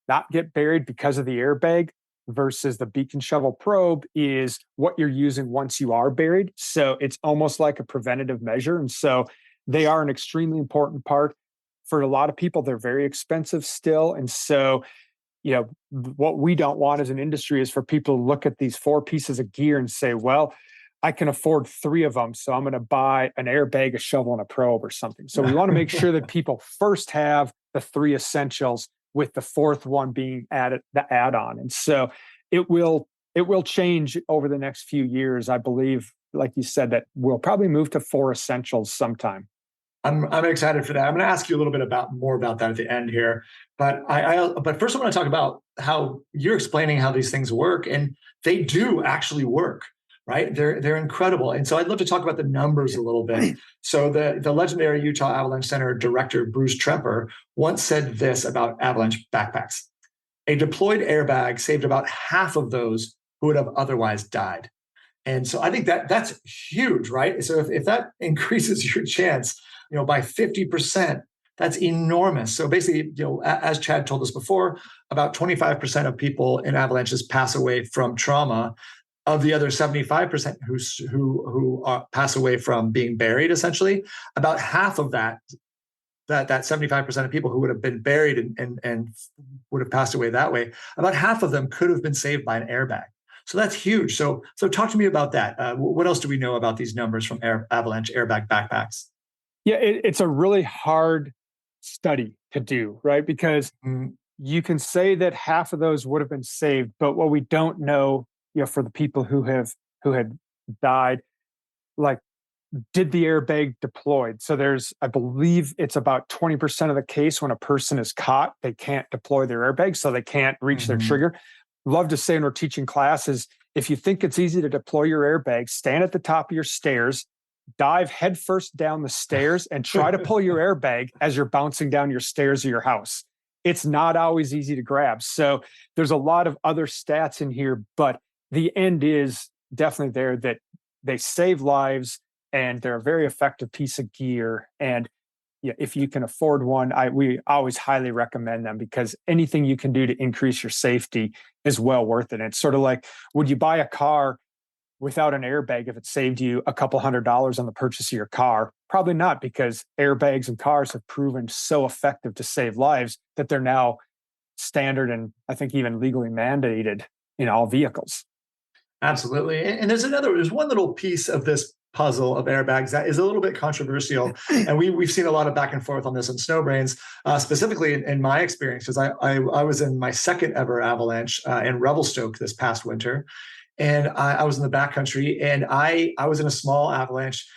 not get buried because of the airbag, versus the beacon shovel probe is what you're using once you are buried. So it's almost like a preventative measure. And so they are an extremely important part. For a lot of people, they're very expensive still. And so, what we don't want as an industry is for people to look at these 4 pieces of gear and say, well, I can afford 3 of them, so I'm going to buy an airbag, a shovel, and a probe or something. So we want to make sure that people first have the 3 essentials, with the 4th one being added, the add-on. And so it will change over the next few years. I believe, like you said, that we'll probably move to 4 essentials sometime. I'm excited for that. I'm going to ask you a little bit more about that at the end here. But but first I want to talk about how you're explaining how these things work, and they do actually work, right? They're incredible. And so I'd love to talk about the numbers a little bit. So the legendary Utah Avalanche Center director, Bruce Tremper, once said this about avalanche backpacks: a deployed airbag saved about half of those who would have otherwise died. And so I think that's huge, right? So if that increases your chance, by 50%, that's enormous. So basically, as Chad told us before, about 25% of people in avalanches pass away from trauma. Of the other 75% who pass away from being buried, essentially, about half of that 75% of people who would have been buried and would have passed away that way, about half of them could have been saved by an airbag. So that's huge. So talk to me about that. What else do we know about these numbers from Avalanche Airbag backpacks? Yeah, it's a really hard study to do, right? Because you can say that half of those would have been saved, but what we don't know, for the people who had died, like, did the airbag deployed? So I believe it's about 20% of the case when a person is caught, they can't deploy their airbag, so they can't reach their trigger. Love to say when we're teaching classes, if you think it's easy to deploy your airbag, stand at the top of your stairs, dive headfirst down the stairs, and try to pull your airbag as you're bouncing down your stairs of your house. It's not always easy to grab. So there's a lot of other stats in here, but the end is definitely there, that they save lives and they're a very effective piece of gear. And yeah, if you can afford one, we always highly recommend them, because anything you can do to increase your safety is well worth it. It's sort of like, would you buy a car without an airbag if it saved you a couple $100s on the purchase of your car? Probably not, because airbags in cars have proven so effective to save lives that they're now standard and I think even legally mandated in all vehicles. Absolutely. And there's one little piece of this puzzle of airbags that is a little bit controversial. And we've seen a lot of back and forth on this on Snowbrains, specifically in my experience, because I was in my second ever Avalanche in Revelstoke this past winter. And I was in the backcountry, and I was in a small Avalanche,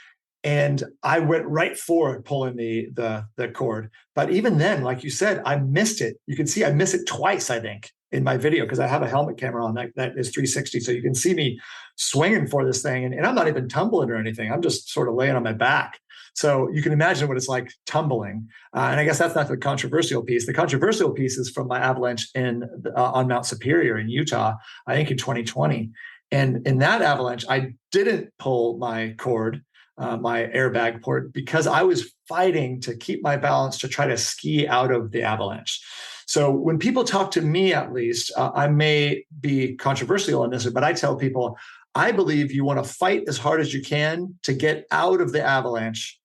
and I went right for it, pulling the cord. But even then, like you said, I missed it. You can see I missed it twice, I think, in my video, because I have a helmet camera on that is 360. So you can see me swinging for this thing. And I'm not even tumbling or anything. I'm just sort of laying on my back. So you can imagine what it's like tumbling. And I guess that's not the controversial piece. The controversial piece is from my Avalanche on Mount Superior in Utah, I think in 2020. And in that Avalanche, I didn't pull my cord, my airbag cord, because I was fighting to keep my balance to try to ski out of the avalanche. So when people talk to me, at least, I may be controversial on this, but I tell people, I believe you want to fight as hard as you can to get out of the avalanche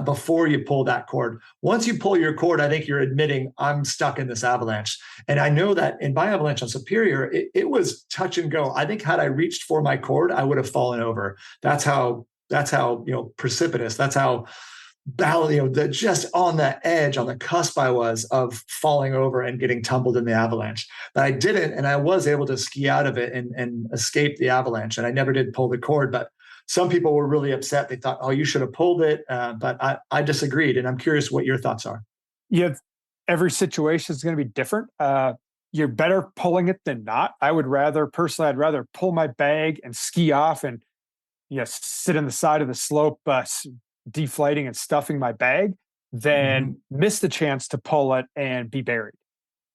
before you pull that cord. Once you pull your cord, I think you're admitting I'm stuck in this avalanche. And I know that in my Avalanche on Superior, it was touch and go. I think had I reached for my cord, I would have fallen over. That's how precipitous. That's how just on the edge, on the cusp I was of falling over and getting tumbled in the avalanche. But I didn't, and I was able to ski out of it and escape the avalanche. And I never did pull the cord, but some people were really upset. They thought, oh, you should have pulled it. But I disagreed. And I'm curious what your thoughts are. Yeah, every situation is going to be different. You're better pulling it than not. I'd rather pull my bag and ski off and sit on the side of the slope, deflating and stuffing my bag, than miss the chance to pull it and be buried.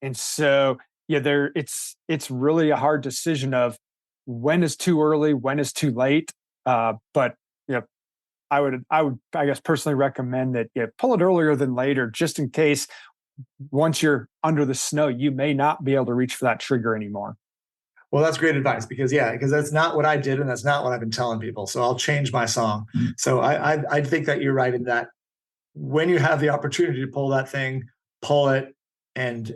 And so, it's really a hard decision of when is too early, when is too late. But I would, I guess, personally recommend that you pull it earlier than later, just in case once you're under the snow, you may not be able to reach for that trigger anymore. Well, that's great advice, because that's not what I did, and that's not what I've been telling people. So I'll change my song. So I think that you're right in that when you have the opportunity to pull that thing, pull it, and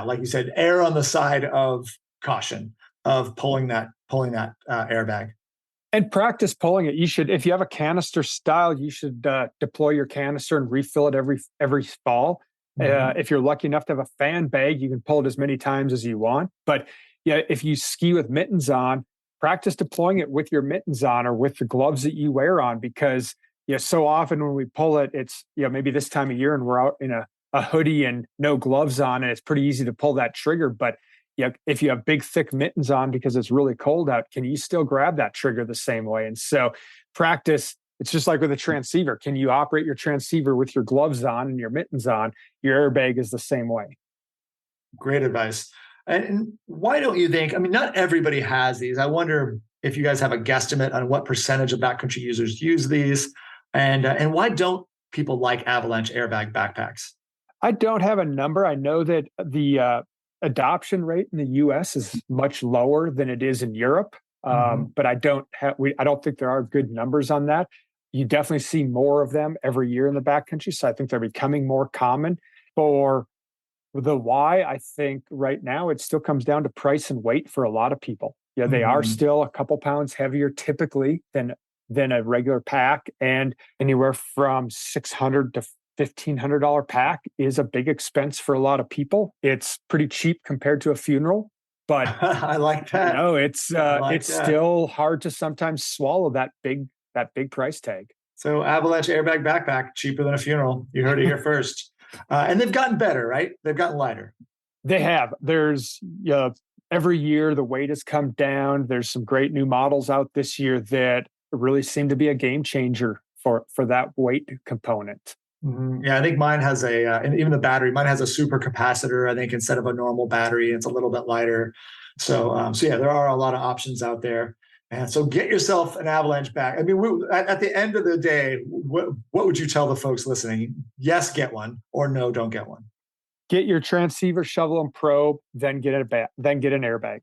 like you said, err on the side of caution of pulling that airbag. And practice pulling it. You should, if you have a canister style, you should deploy your canister and refill it every fall. If you're lucky enough to have a fan bag, you can pull it as many times as you want. But if you ski with mittens on, practice deploying it with your mittens on or with the gloves that you wear on, because so often when we pull it, it's maybe this time of year and we're out in a hoodie and no gloves on, and it's pretty easy to pull that trigger. But if you have big, thick mittens on because it's really cold out, can you still grab that trigger the same way? And so practice, it's just like with a transceiver. Can you operate your transceiver with your gloves on and your mittens on? Your airbag is the same way. Great advice. And why don't you think, not everybody has these. I wonder if you guys have a guesstimate on what percentage of backcountry users use these, and why don't people like Avalanche airbag backpacks? I don't have a number. I know that the adoption rate in the U.S. is much lower than it is in Europe, but I don't think there are good numbers on that. You definitely see more of them every year in the backcountry, so I think they're becoming more common. For the why, I think right now it still comes down to price and weight for a lot of people. They are still a couple pounds heavier typically than a regular pack, and anywhere from $600 to $1,500 pack is a big expense for a lot of people. It's pretty cheap compared to a funeral, but I like that. It's still hard to sometimes swallow that big price tag. So Avalanche airbag backpack, cheaper than a funeral. You heard it here first. And they've gotten better, right? They've gotten lighter. They have. There's every year the weight has come down. There's some great new models out this year that really seem to be a game changer for that weight component. Yeah, I think mine has and even the battery, mine has a super capacitor, I think, instead of a normal battery. It's a little bit lighter. So there are a lot of options out there. And so get yourself an Avalanche bag. I mean, at the end of the day, what would you tell the folks listening? Yes, get one, or no, don't get one. Get your transceiver, shovel, and probe, then get an airbag.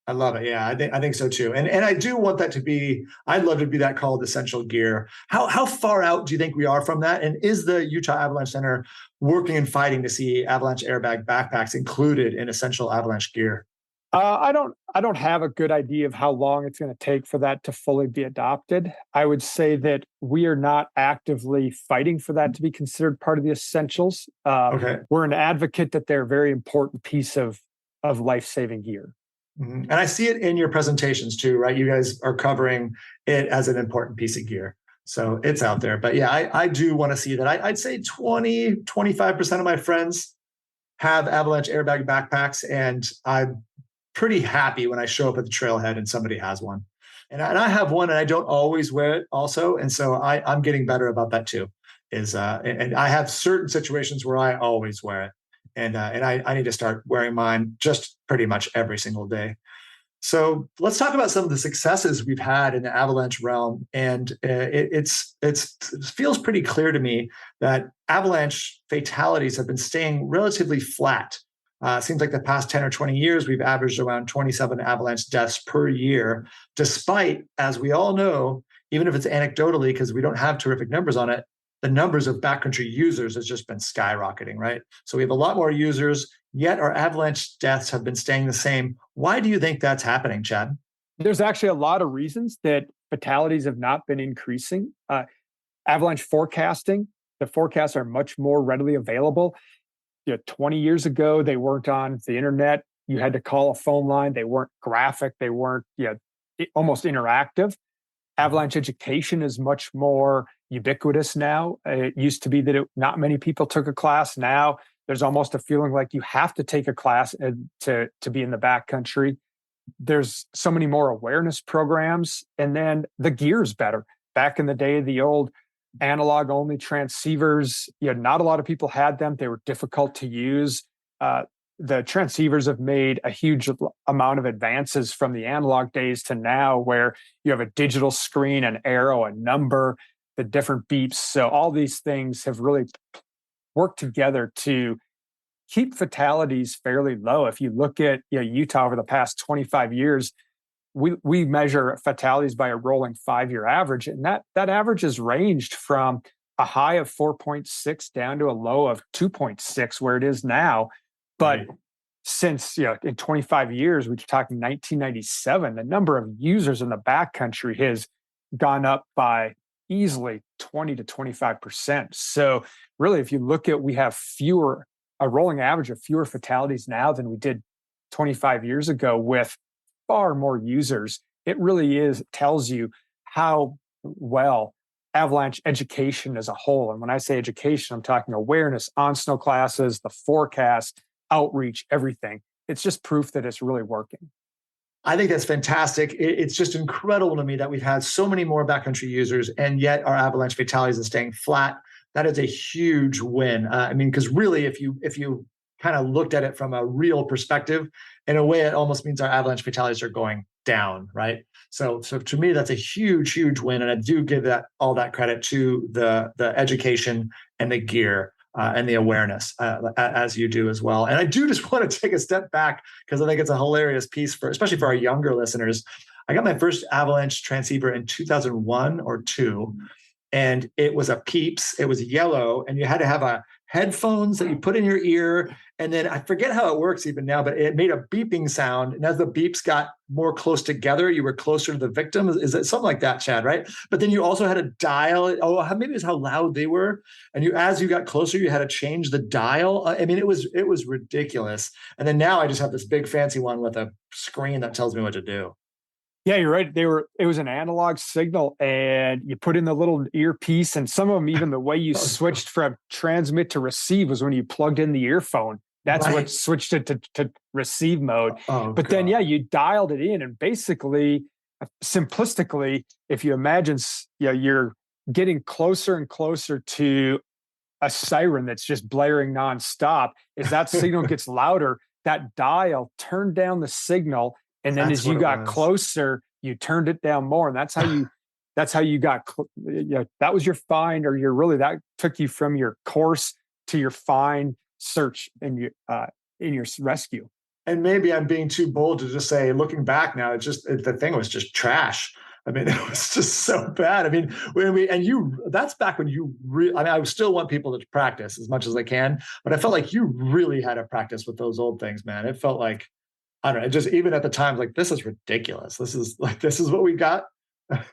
I love it. Yeah, I think so too. And I do want that to be, I'd love to be that called essential gear. How far out do you think we are from that? And is the Utah Avalanche Center working and fighting to see Avalanche Airbag backpacks included in essential Avalanche gear? I don't have a good idea of how long it's going to take for that to fully be adopted. I would say that we are not actively fighting for that to be considered part of the essentials. Okay. We're an advocate that they're a very important piece of life-saving gear. Mm-hmm. And I see it in your presentations too, right? You guys are covering it as an important piece of gear. So it's out there. But yeah, I do want to see that. I'd say 25% of my friends have Avalanche Airbag backpacks, and I'm pretty happy when I show up at the trailhead and somebody has one. And I have one, and I don't always wear it also. And so I'm getting better about that too. And I have certain situations where I always wear it. And I need to start wearing mine just pretty much every single day. So let's talk about some of the successes we've had in the Avalanche realm. And it feels pretty clear to me that Avalanche fatalities have been staying relatively flat. Seems like the past 10 or 20 years, we've averaged around 27 Avalanche deaths per year, despite, as we all know, even if it's anecdotally, because we don't have terrific numbers on it, the numbers of backcountry users has just been skyrocketing, right? So we have a lot more users, yet our Avalanche deaths have been staying the same. Why do you think that's happening, Chad? There's actually a lot of reasons that fatalities have not been increasing. Avalanche forecasting, the forecasts are much more readily available. 20 years ago, they weren't on the internet. You had to call a phone line. They weren't graphic. They weren't almost interactive. Avalanche education is much more ubiquitous now. It used to be that not many people took a class. Now there's almost a feeling like you have to take a class to be in the backcountry. There's so many more awareness programs, and then the gear's better. Back in the day, the old analog only transceivers, not a lot of people had them. They were difficult to use. The transceivers have made a huge amount of advances from the analog days to now, where you have a digital screen, an arrow, a number, the different beeps. So all these things have really worked together to keep fatalities fairly low. If you look at Utah over the past 25 years, we measure fatalities by a rolling 5-year average, and that average has ranged from a high of 4.6 down to a low of 2.6, where it is now. But right. Since in 25 years, we're talking 1997, the number of users in the backcountry has gone up by easily 20 to 25%. So really, if you look at, we have a rolling average of fewer fatalities now than we did 25 years ago, with far more users. It really tells you how well Avalanche education as a whole, and when I say education, I'm talking awareness, on snow classes, the forecast, outreach, everything. It's just proof that it's really working. I think that's fantastic. It's just incredible to me that we've had so many more backcountry users, and yet our Avalanche fatalities are staying flat. That is a huge win. Because really, if you kind of looked at it from a real perspective, in a way, it almost means our Avalanche fatalities are going down, right? So to me, that's a huge, huge win, and I do give all that credit to the education and the gear. And the awareness, as you do as well. And I do just want to take a step back, because I think it's a hilarious piece, especially for our younger listeners. I got my first Avalanche transceiver in 2001 or 2, and it was a Peeps. It was yellow, and you had to have headphones that you put in your ear. And then I forget how it works even now, but it made a beeping sound. And as the beeps got more close together, you were closer to the victim. Is it something like that, Chad, right? But then you also had to dial it. Oh, maybe it's how loud they were. And as you got closer, you had to change the dial. It was ridiculous. And then now I just have this big fancy one with a screen that tells me what to do. Yeah, you're right. It was an analog signal, and you put in the little earpiece, and some of them, even the way you switched from transmit to receive was when you plugged in the earphone. That's right. What switched it to receive mode. But then, you dialed it in, and basically, simplistically, if you imagine, you're getting closer and closer to a siren that's just blaring nonstop. As that signal gets louder, that dial turned down the signal. And then as you got closer, you turned it down more. And that's how you got, that was your find, or that took you from your course to your find, search, and in your rescue. And maybe I'm being too bold to just say, looking back now, the thing was just trash. I mean, it was just so bad. I mean, that's back when I still want people to practice as much as they can, but I felt like you really had to practice with those old things, man. It felt like, I don't know, just even at the time, like, this is ridiculous. This is what we got.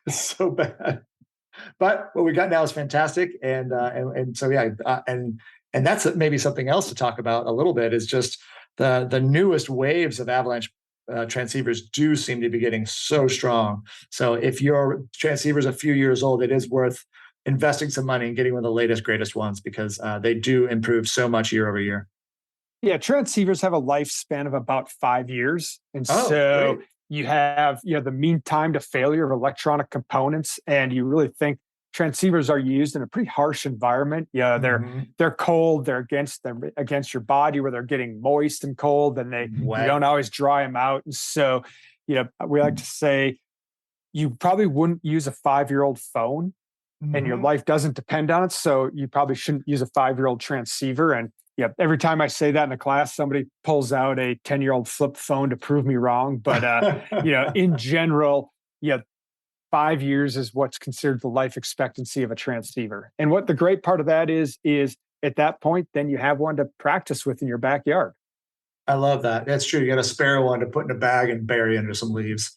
It's so bad. But what we got now is fantastic. And so, yeah. And that's maybe something else to talk about a little bit, is just the newest waves of Avalanche transceivers do seem to be getting so strong. So if your transceiver is a few years old, it is worth investing some money and getting one of the latest, greatest ones, because they do improve so much year over year. Yeah, transceivers have a lifespan of about 5 years. And great. You have the mean time to failure of electronic components, and you really think transceivers are used in a pretty harsh environment. Yeah, they're cold, they're against your body, where they're getting moist and cold, and you don't always dry them out. And so, we like to say you probably wouldn't use a 5-year-old phone, and your life doesn't depend on it. So you probably shouldn't use a 5-year-old transceiver. And every time I say that in a class, somebody pulls out a 10-year-old flip phone to prove me wrong. But in general, 5 years is what's considered the life expectancy of a transceiver. And what the great part of that is at that point, then you have one to practice with in your backyard. I love that. That's true. You got a spare one to put in a bag and bury under some leaves.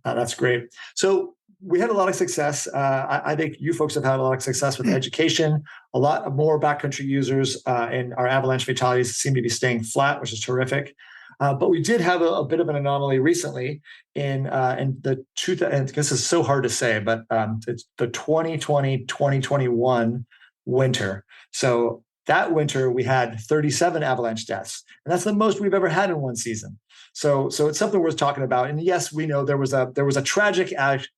That's great. So we had a lot of success. I think you folks have had a lot of success with education. A lot more backcountry users, and our avalanche fatalities seem to be staying flat, which is terrific. But we did have a bit of an anomaly recently in the and this is so hard to say, but it's the 2020-2021 winter. So that winter we had 37 avalanche deaths, and that's the most we've ever had in one season. So it's something worth talking about. And yes, we know there was a tragic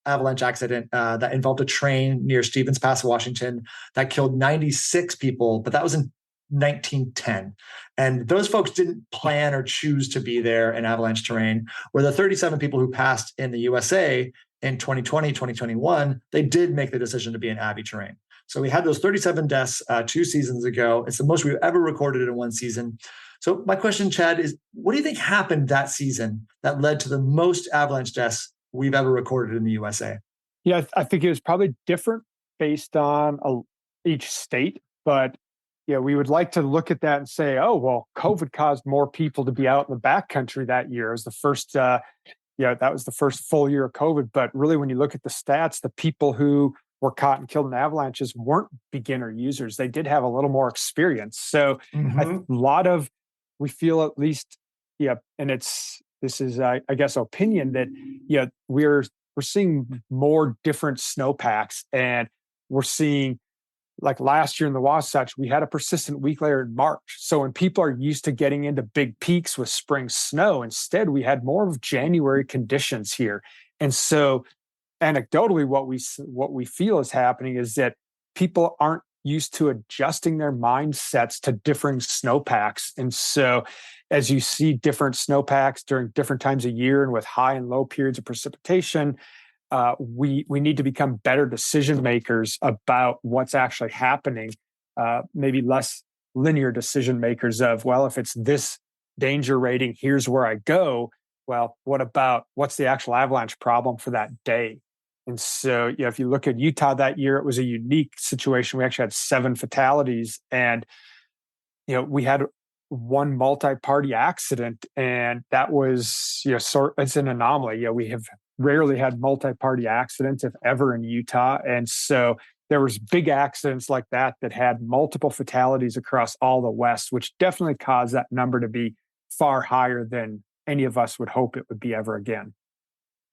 avalanche accident that involved a train near Stevens Pass, Washington, that killed 96 people, but that was in 1910. And those folks didn't plan or choose to be there in avalanche terrain. Where the 37 people who passed in the USA in 2020, 2021, they did make the decision to be in Avi terrain. So we had those 37 deaths 2 seasons ago. It's the most we've ever recorded in one season. So my question, Chad, is what do you think happened that season that led to the most avalanche deaths we've ever recorded in the USA? Yeah, I think it was probably different based on each state, but we would like to look at that and say, oh, well, COVID caused more people to be out in the backcountry that year. It was the first, that was the first full year of COVID. But really, when you look at the stats, the people who were caught and killed in avalanches weren't beginner users. They did have a little more experience. So we feel at least, and this is, I guess, opinion that, we're seeing more different snowpacks, and we're seeing, like last year in the Wasatch, we had a persistent weak layer in March. So when people are used to getting into big peaks with spring snow, instead we had more of January conditions here. And so anecdotally, what we feel is happening is that people aren't used to adjusting their mindsets to differing snowpacks. And so as you see different snowpacks during different times of year and with high and low periods of precipitation, we need to become better decision makers about what's actually happening, maybe less linear decision makers of, well, if it's this danger rating, here's where I go. Well, what's the actual avalanche problem for that day? And so, if you look at Utah that year, it was a unique situation. We actually had 7 fatalities, and, we had one multi-party accident, and that was, it's an anomaly. We have rarely had multi-party accidents, if ever, in Utah. And so there was big accidents like that had multiple fatalities across all the West, which definitely caused that number to be far higher than any of us would hope it would be ever again.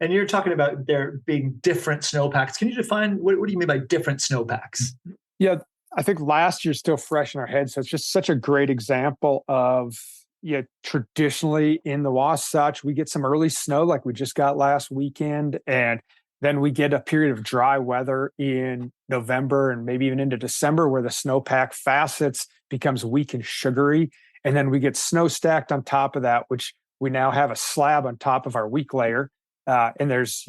And you're talking about there being different snowpacks. Can you define, what do you mean by different snowpacks? Yeah, I think last year's still fresh in our heads. So it's just such a great example of, traditionally in the Wasatch, we get some early snow like we just got last weekend. And then we get a period of dry weather in November and maybe even into December, where the snowpack facets becomes weak and sugary. And then we get snow stacked on top of that, which we now have a slab on top of our weak layer. And there's,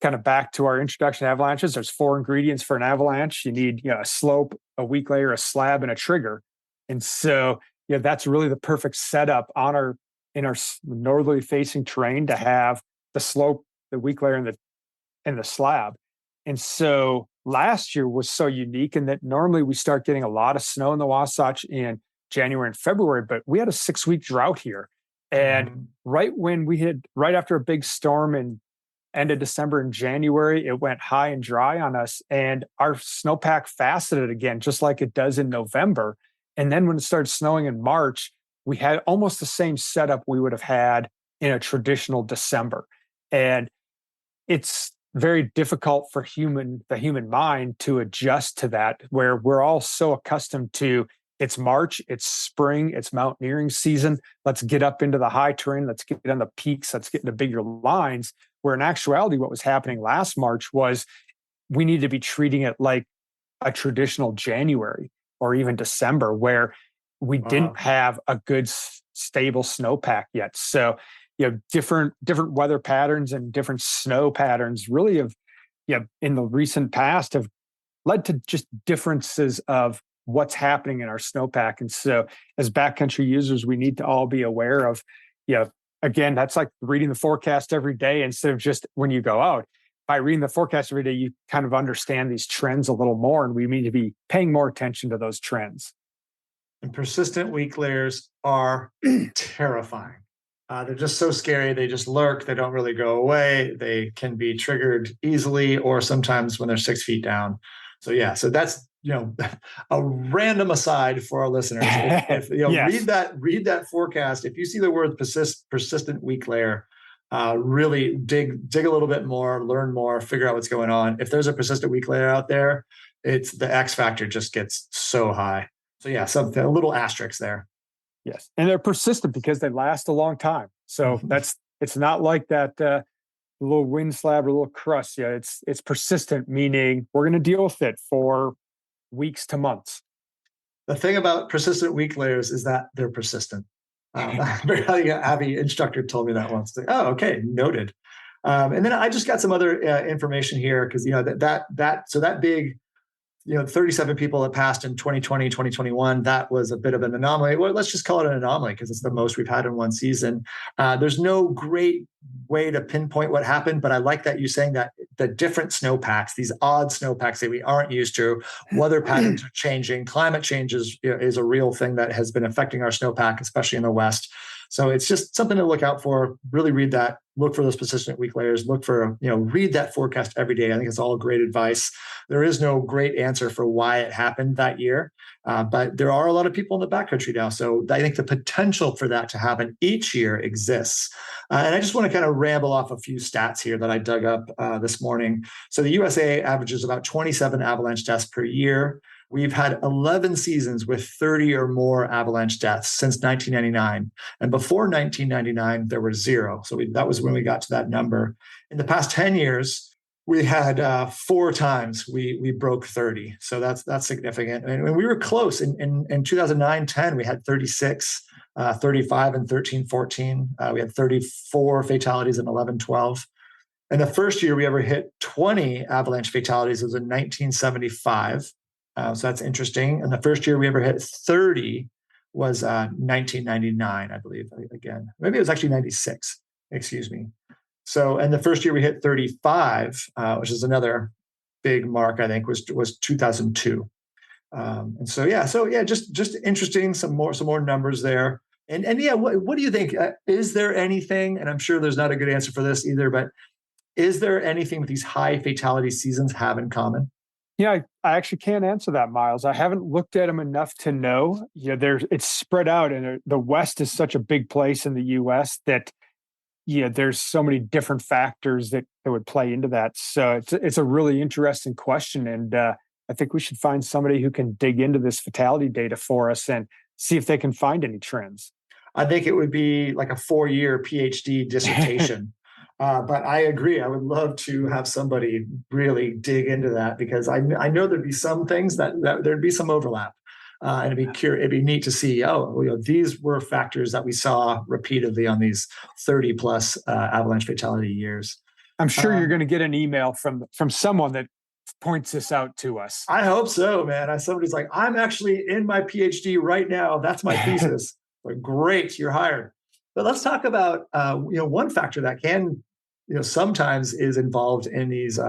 kind of back to our introduction to avalanches, there's 4 ingredients for an avalanche. You need, a slope, a weak layer, a slab, and a trigger. And so, that's really the perfect setup in our northerly facing terrain to have the slope, the weak layer, and the slab. And so last year was so unique in that normally we start getting a lot of snow in the Wasatch in January and February, but we had a 6-week drought here. And right after a big storm in end of December and January, it went high and dry on us, and our snowpack faceted again, just like it does in November. And then when it started snowing in March, we had almost the same setup we would have had in a traditional December. And it's very difficult for the human mind to adjust to that, where we're all so accustomed to it's March, it's spring, it's mountaineering season. Let's get up into the high terrain. Let's get on the peaks. Let's get into bigger lines. Where in actuality, what was happening last March was we need to be treating it like a traditional January or even December, where we didn't have a good stable snowpack yet. So, different weather patterns and different snow patterns really have, in the recent past have led to just differences of what's happening in our snowpack. And so as backcountry users, we need to all be aware of, again, that's like reading the forecast every day instead of just when you go out. By reading the forecast every day, you kind of understand these trends a little more, and we need to be paying more attention to those trends. And persistent weak layers are terrifying. They're just so scary. They just lurk. They don't really go away. They can be triggered easily, or sometimes when they're 6 feet down. So that's a random aside for our listeners. If yes. read that forecast. If you see the word persistent weak layer, really dig a little bit more, learn more, figure out what's going on. If there's a persistent weak layer out there, it's the X factor just gets so high. So a little asterisk there. Yes, and they're persistent because they last a long time. So it's not like that little wind slab or little crust. Yeah, it's persistent, meaning we're going to deal with it for weeks to months. The thing about persistent weak layers is that they're persistent. Abby instructor told me that once. Oh, okay, noted. And then I just got some other information here because that big 37 people that passed in 2020, 2021, that was a bit of an anomaly. Well, let's just call it an anomaly because it's the most we've had in one season. There's no great way to pinpoint what happened, but I like that you're saying that the different snowpacks, these odd snowpacks that we aren't used to, weather patterns are changing, climate change is a real thing that has been affecting our snowpack, especially in the West. So it's just something to look out for. Really read that. Look for those persistent weak layers. Look for, read that forecast every day. I think it's all great advice. There is no great answer for why it happened that year, but there are a lot of people in the backcountry now. So I think the potential for that to happen each year exists. And I just want to kind of ramble off a few stats here that I dug up this morning. So the USA averages about 27 avalanche deaths per year. We've had 11 seasons with 30 or more avalanche deaths since 1999. And before 1999, there were 0. So that was when we got to that number. In the past 10 years, we had 4 times we broke 30. So that's significant. And we were close. In 2009-10, we had 36, 35 and 13-14. We had 34 fatalities in 11-12. And the first year we ever hit 20 avalanche fatalities was in 1975. So that's interesting. And the first year we ever hit 30 was 1999, I believe. Again, maybe it was actually 96. Excuse me. So, and the first year we hit 35, which is another big mark, I think, was 2002. And just interesting. Some more numbers there. And what do you think? Is there anything? And I'm sure there's not a good answer for this either. But is there anything with these high fatality seasons have in common? Yeah, I actually can't answer that, Miles. I haven't looked at them enough to know. It's spread out, and the West is such a big place in the U.S. that there's so many different factors that would play into that. So it's a really interesting question, and I think we should find somebody who can dig into this fatality data for us and see if they can find any trends. I think it would be like a 4-year PhD dissertation. But I agree. I would love to have somebody really dig into that because I know there'd be some things that there'd be some overlap. And it'd be neat to see, these were factors that we saw repeatedly on these 30 plus avalanche fatality years. I'm sure you're going to get an email from someone that points this out to us. I hope so, man. Somebody's like, I'm actually in my PhD right now. That's my thesis. Like, great, you're hired. But let's talk about one factor that can sometimes is involved in these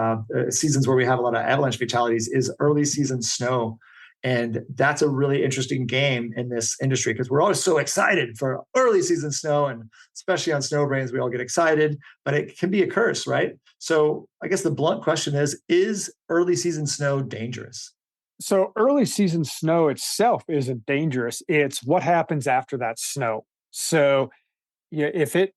seasons where we have a lot of avalanche fatalities is early season snow. And that's a really interesting game in this industry because we're always so excited for early season snow, and especially on Snow Brains, we all get excited, but it can be a curse, right? So I guess the blunt question is early season snow dangerous? So early season snow itself isn't dangerous. It's what happens after that snow. So if it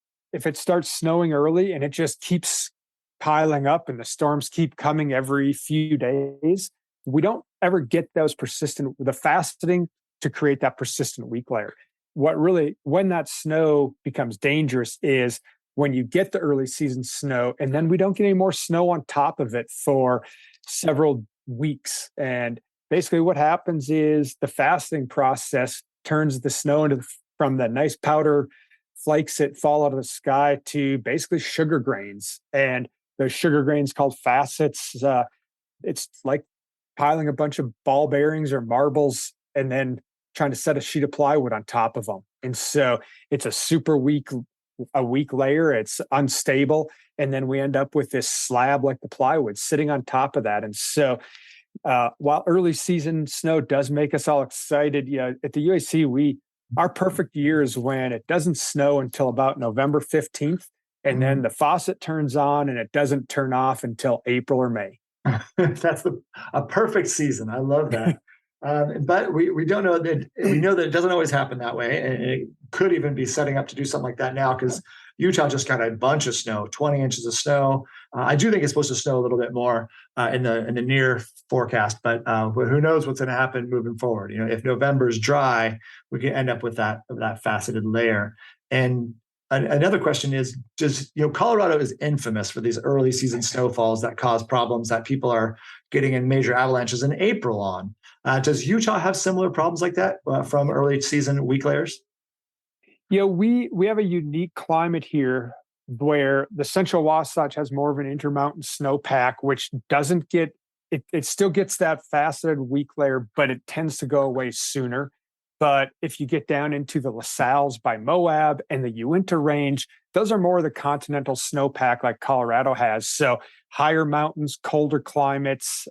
starts snowing early and it just keeps piling up and the storms keep coming every few days, we don't ever get the faceting to create that persistent weak layer. When that snow becomes dangerous is when you get the early season snow and then we don't get any more snow on top of it for several weeks. And basically what happens is the faceting process turns the snow from the nice powder flakes that fall out of the sky to basically sugar grains. And those sugar grains called facets, it's like piling a bunch of ball bearings or marbles and then trying to set a sheet of plywood on top of them. And so it's a weak layer. It's unstable. And then we end up with this slab like the plywood sitting on top of that. And so while early season snow does make us all excited, at the UAC, our perfect year is when it doesn't snow until about November 15th. And then the faucet turns on and it doesn't turn off until April or May. That's a perfect season. I love that. But we don't know that. We know that it doesn't always happen that way. And it could even be setting up to do something like that now because Utah just got a bunch of snow, 20 inches of snow. I do think it's supposed to snow a little bit more in the near forecast, but who knows what's going to happen moving forward. If November is dry, we can end up with that faceted layer. And another question is, Colorado is infamous for these early season snowfalls that cause problems that people are getting in major avalanches in April on. Does Utah have similar problems like that from early season weak layers? We have a unique climate here where the central Wasatch has more of an intermountain snowpack, which doesn't get, it still gets that faceted weak layer, but it tends to go away sooner. But if you get down into the La Salles by Moab and the Uinta range, those are more of the continental snowpack like Colorado has. So higher mountains, colder climates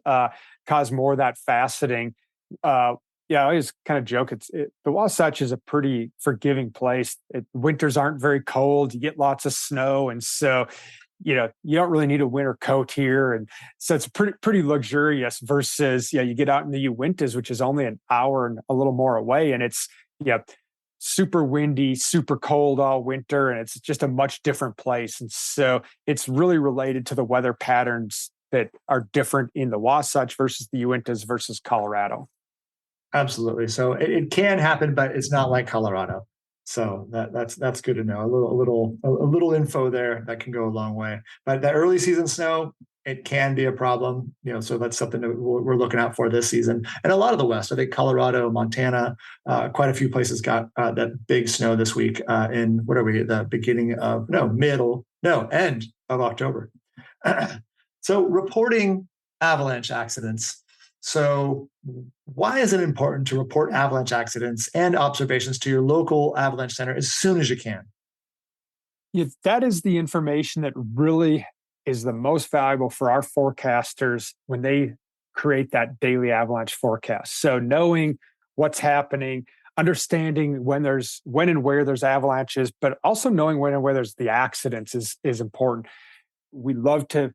cause more of that faceting. I always kind of joke. The Wasatch is a pretty forgiving place. Winters aren't very cold. You get lots of snow. And so, you don't really need a winter coat here. And so it's pretty luxurious versus, you get out in the Uintas, which is only an hour and a little more away. And it's, super windy, super cold all winter. And it's just a much different place. And so it's really related to the weather patterns that are different in the Wasatch versus the Uintas versus Colorado. Absolutely. So it can happen, but it's not like Colorado. So that's good to know. A little info there that can go a long way. But that early season snow, it can be a problem. So that's something that we're looking out for this season. And a lot of the West, I think Colorado, Montana, quite a few places got that big snow this week. In what are we at the beginning of end of October. So reporting avalanche accidents. So why is it important to report avalanche accidents and observations to your local avalanche center as soon as you can? That is the information that really is the most valuable for our forecasters when they create that daily avalanche forecast. So knowing what's happening, understanding when and where there's avalanches, but also knowing when and where there's the accidents is important. We love to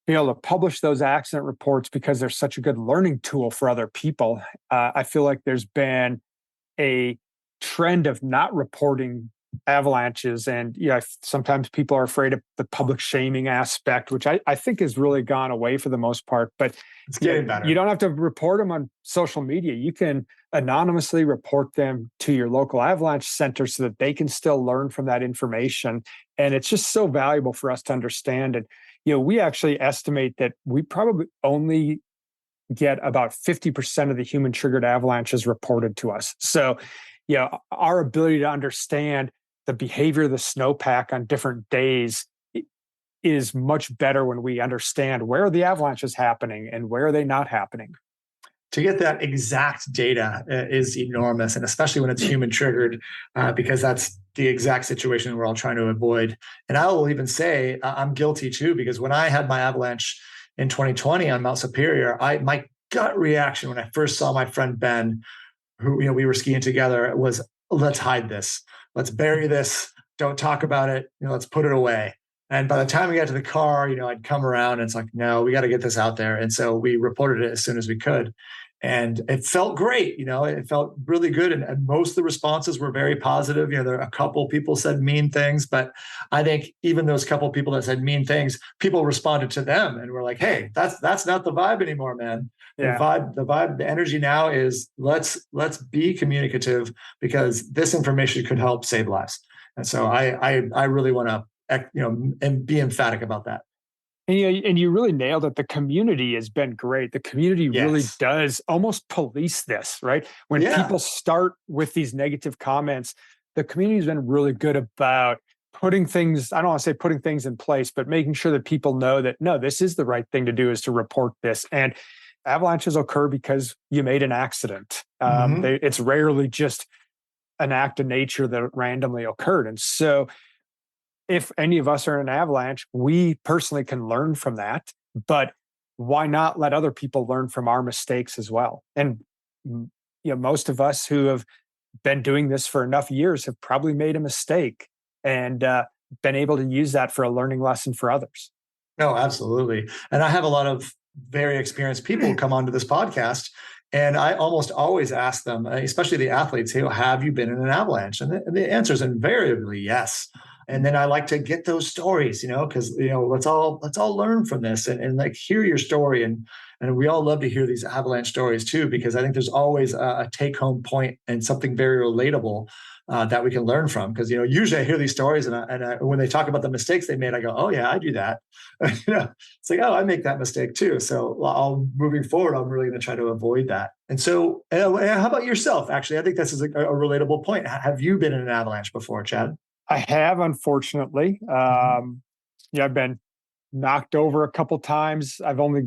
be able to publish those accident reports because they're such a good learning tool for other people. I feel like there's been a trend of not reporting avalanches. And sometimes people are afraid of the public shaming aspect, which I think has really gone away for the most part. But it's getting better. You don't have to report them on social media. You can anonymously report them to your local avalanche center so that they can still learn from that information. And it's just so valuable for us to understand. And we actually estimate that we probably only get about 50% of the human triggered avalanches reported to us. So, our ability to understand the behavior of the snowpack on different days is much better when we understand where are the avalanches happening and where are they not happening. To get that exact data is enormous, and especially when it's human triggered, because that's the exact situation we're all trying to avoid. And I will even say I'm guilty too, because when I had my avalanche in 2020 on Mount Superior, my gut reaction when I first saw my friend Ben, who we were skiing together, was, let's hide this, let's bury this, don't talk about it, let's put it away. And by the time we got to the car, I'd come around and it's like, no, we got to get this out there. And so we reported it as soon as we could. And it felt great. It felt really good. And most of the responses were very positive. There are a couple people said mean things, but I think even those couple people that said mean things, people responded to them and were like, hey, that's not the vibe anymore, man. Yeah. The vibe, the energy now is let's be communicative, because this information could help save lives. And so I really want to, and be emphatic about that. And you really nailed it. The community has been great. The community really does almost police this, right? When people start with these negative comments, the community has been really good about putting things, I don't want to say putting things in place, but making sure that people know that, no, this is the right thing to do, is to report this. And avalanches occur because you made an accident. It's rarely just an act of nature that randomly occurred. And so if any of us are in an avalanche, we personally can learn from that, but why not let other people learn from our mistakes as well? And most of us who have been doing this for enough years have probably made a mistake and been able to use that for a learning lesson for others. No, absolutely. And I have a lot of very experienced people come onto this podcast, and I almost always ask them, especially the athletes, hey, have you been in an avalanche? And the answer is invariably yes. And then I like to get those stories, because let's all learn from this and like hear your story. And we all love to hear these avalanche stories too, because I think there's always a take home point and something very relatable that we can learn from. Because usually I hear these stories and when they talk about the mistakes they made, I go, oh yeah, I do that. It's like, oh, I make that mistake too. So moving forward, I'm really going to try to avoid that. And so, how about yourself? Actually, I think this is a relatable point. Have you been in an avalanche before, Chad? I have, unfortunately. I've been knocked over a couple times. I've only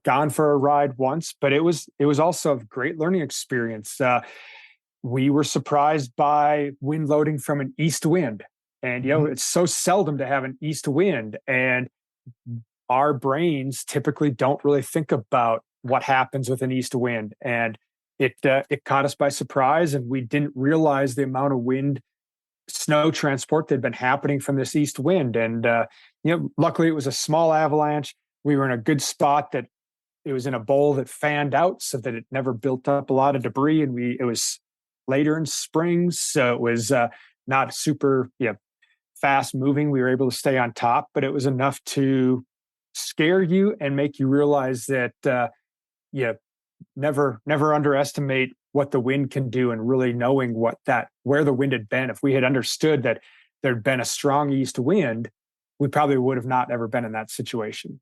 gone for a ride once, but it was also a great learning experience. We were surprised by wind loading from an east wind, and it's so seldom to have an east wind, and our brains typically don't really think about what happens with an east wind, and it caught us by surprise, and we didn't realize the amount of wind snow transport that had been happening from this east wind. And, luckily it was a small avalanche. We were in a good spot that it was in a bowl that fanned out so that it never built up a lot of debris. And it was later in spring, so it was not super fast moving. We were able to stay on top, but it was enough to scare you and make you realize that, never underestimate what the wind can do, and really knowing where the wind had been. If we had understood that there'd been a strong east wind, we probably would have not ever been in that situation.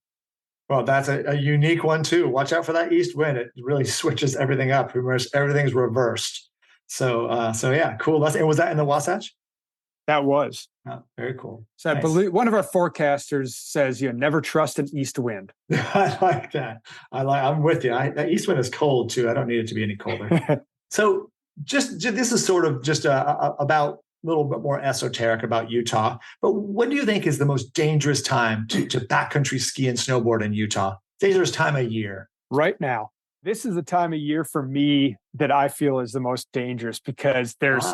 Well, that's a unique one too. Watch out for that east wind. It really switches everything up. Everything's reversed. So yeah, cool. And was that in the Wasatch? That was. Oh, very cool. So nice. I believe one of our forecasters says never trust an east wind. I like that. I'm with you. That east wind is cold too. I don't need it to be any colder. So this is sort of just about a little bit more esoteric about Utah. But when do you think is the most dangerous time to backcountry ski and snowboard in Utah? Dangerous time of year? Right now. This is the time of year for me that I feel is the most dangerous, because there's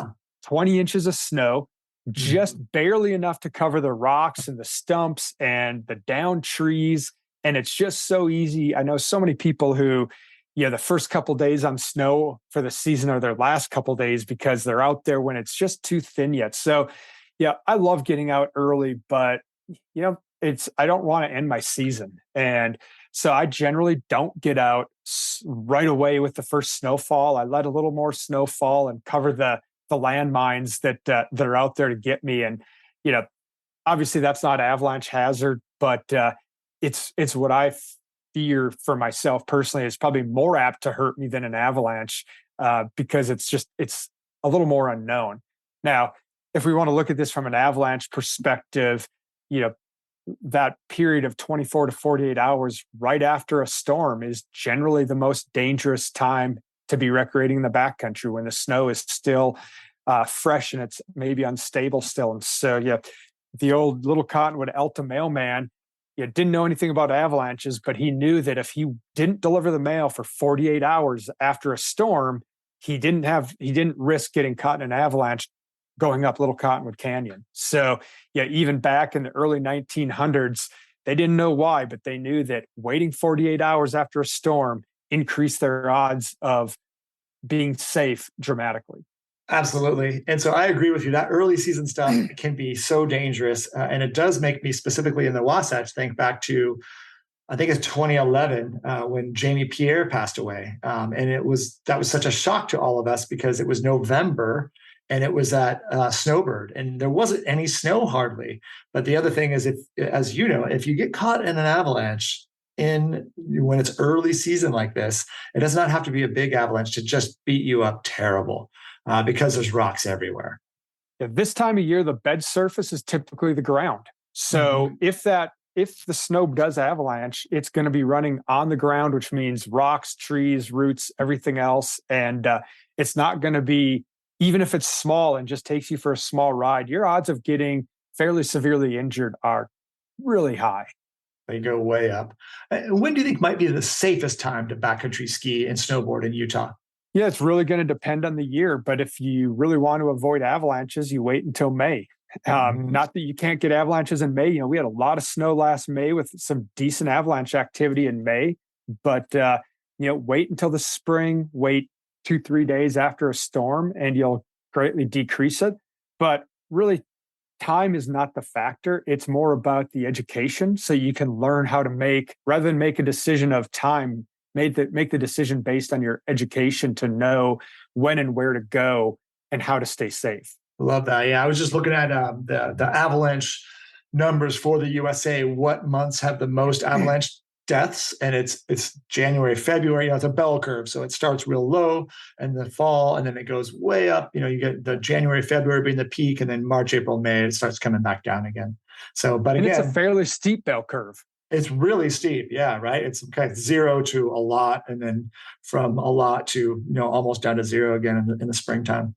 20 inches of snow, just barely enough to cover the rocks and the stumps and the down trees. And it's just so easy. I know so many people who, the first couple days on snow for the season are their last couple days because they're out there when it's just too thin yet. So, I love getting out early, but, I don't want to end my season. And so I generally don't get out right away with the first snowfall. I let a little more snow fall and cover the landmines that are out there to get me. And, obviously that's not avalanche hazard, but it's what I skier for myself personally is probably more apt to hurt me than an avalanche because it's a little more unknown. Now, if we want to look at this from an avalanche perspective, you know, that period of 24 to 48 hours right after a storm is generally the most dangerous time to be recreating in the backcountry when the snow is still fresh and it's maybe unstable still. And so, yeah, the old Little Cottonwood Elta mailman, didn't know anything about avalanches, but he knew that if he didn't deliver the mail for 48 hours after a storm, he didn't risk getting caught in an avalanche going up Little Cottonwood Canyon. So, yeah, even back in the early 1900s, they didn't know why, but they knew that waiting 48 hours after a storm increased their odds of being safe dramatically. Absolutely. And so I agree with you. That early season stuff can be so dangerous. And it does make me specifically in the Wasatch think back to, I think it's 2011 when Jamie Pierre passed away. And that was such a shock to all of us because it was November and it was at Snowbird and there wasn't any snow hardly. But the other thing is, as you know, if you get caught in an avalanche when it's early season like this, it does not have to be a big avalanche to just beat you up terrible. Because there's rocks everywhere. Yeah, this time of year, the bed surface is typically the ground. So if the snow does avalanche, it's going to be running on the ground, which means rocks, trees, roots, everything else. And it's not going to be, even if it's small and just takes you for a small ride, your odds of getting fairly severely injured are really high. They go way up. When do you think might be the safest time to backcountry ski and snowboard in Utah? Yeah, it's really going to depend on the year. But if you really want to avoid avalanches, you wait until May. Not that you can't get avalanches in May. We had a lot of snow last May with some decent avalanche activity in May. But, wait until the spring, wait 2-3 days after a storm, and you'll greatly decrease it. But really, time is not the factor. It's more about the education. So you can learn how to rather than make a decision of time, make the decision based on your education to know when and where to go and how to stay safe. Love that. Yeah, I was just looking at the avalanche numbers for the USA. What months have the most avalanche deaths? And it's January, February. It's a bell curve, so it starts real low in the fall, and then it goes way up. You get the January, February being the peak, and then March, April, May it starts coming back down again. So, but again, it's a fairly steep bell curve. It's really steep. Yeah. Right. It's kind of 0 to a lot. And then from a lot to, almost down to 0 again in the springtime.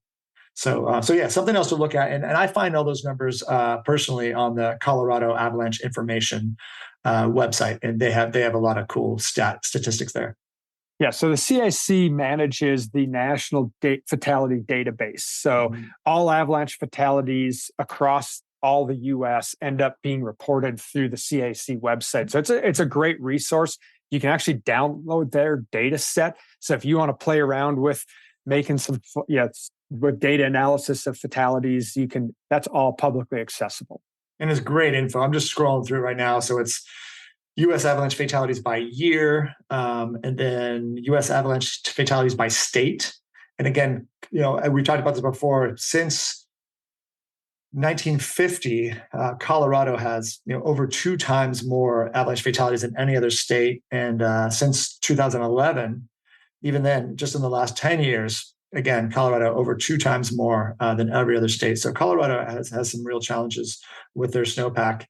So yeah, something else to look at. And I find all those numbers personally on the Colorado Avalanche Information website. And they have a lot of cool statistics there. Yeah. So the CIC manages the National Fatality Database. So all avalanche fatalities across all the U.S. end up being reported through the CIC website. So it's a great resource. You can actually download their data set. So if you want to play around with making with data analysis of fatalities, that's all publicly accessible. And it's great info. I'm just scrolling through right now. So it's U.S. avalanche fatalities by year, and then U.S. avalanche fatalities by state. And again, we talked about this before. Since 1950, Colorado has over 2 times more avalanche fatalities than any other state, and since 2011, even then, just in the last 10 years, again, Colorado over 2 times more than every other state. So Colorado has some real challenges with their snowpack,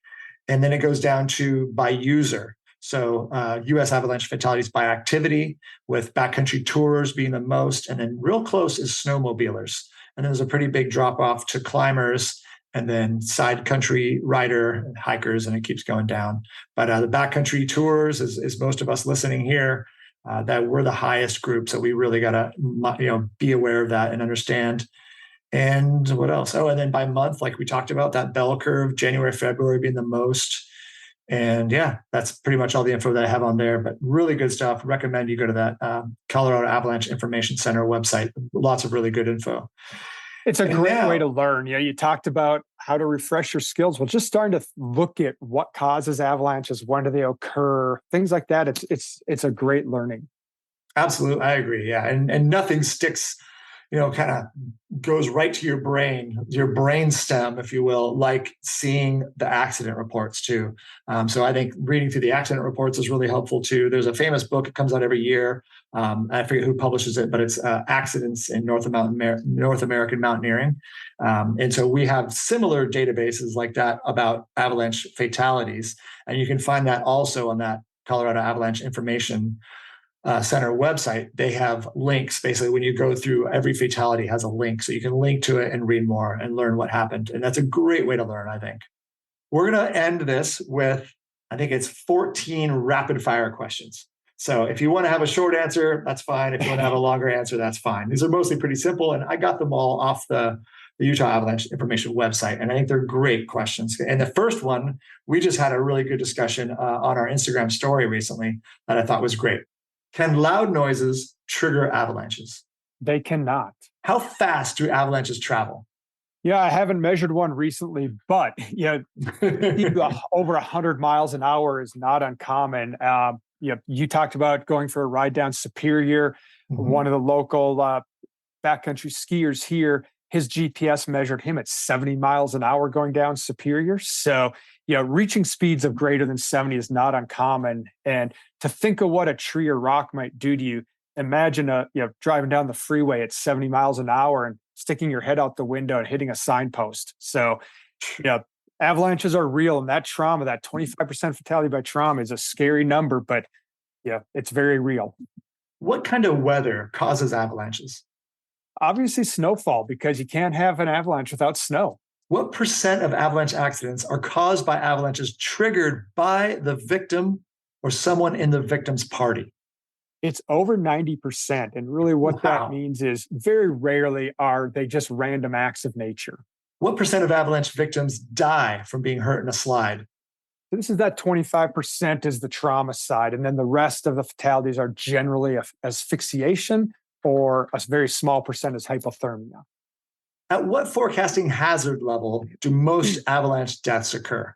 and then it goes down to by user. So U.S. avalanche fatalities by activity, with backcountry tourers being the most, and then real close is snowmobilers, and then there's a pretty big drop off to climbers, and then side country rider, hikers, and it keeps going down. But the backcountry tours is most of us listening here, that we're the highest group. So we really got to, be aware of that and understand. And what else? Oh, and then by month, like we talked about, that bell curve, January, February being the most. And yeah, that's pretty much all the info that I have on there, but really good stuff. Recommend you go to that Colorado Avalanche Information Center website. Lots of really good info. It's a great way to learn. You talked about how to refresh your skills. Well, just starting to look at what causes avalanches, when do they occur, things like that. It's a great learning. Absolutely. I agree. Yeah. And nothing sticks, kind of goes right to your brain stem, if you will, like seeing the accident reports too. So I think reading through the accident reports is really helpful too. There's a famous book, it comes out every year. I forget who publishes it, but it's Accidents in North American Mountaineering. And so we have similar databases like that about avalanche fatalities. And you can find that also on that Colorado Avalanche Information Center website. They have links. Basically, when you go through, every fatality has a link. So you can link to it and read more and learn what happened. And that's a great way to learn, I think. We're going to end this with, I think it's 14 rapid fire questions. So if you want to have a short answer, that's fine. If you want to have a longer answer, that's fine. These are mostly pretty simple. And I got them all off the Utah Avalanche Information website. And I think they're great questions. And the first one, we just had a really good discussion on our Instagram story recently that I thought was great. Can loud noises trigger avalanches? They cannot. How fast do avalanches travel? Yeah, I haven't measured one recently, but over 100 miles an hour is not uncommon. You talked about going for a ride down Superior. Mm-hmm. One of the local backcountry skiers here, his GPS measured him at 70 miles an hour going down Superior. So, reaching speeds of greater than 70 is not uncommon. And to think of what a tree or rock might do to you, imagine driving down the freeway at 70 miles an hour and sticking your head out the window and hitting a signpost. So, avalanches are real, and that trauma, that 25% fatality by trauma, is a scary number, but it's very real. What kind of weather causes avalanches? Obviously snowfall, because you can't have an avalanche without snow. What percent of avalanche accidents are caused by avalanches triggered by the victim or someone in the victim's party? It's over 90%. And really what that means is very rarely are they just random acts of nature. What percent of avalanche victims die from being hurt in a slide? This is that 25% is the trauma side. And then the rest of the fatalities are generally asphyxiation, or a very small percent is hypothermia. At what forecasting hazard level do most avalanche deaths occur?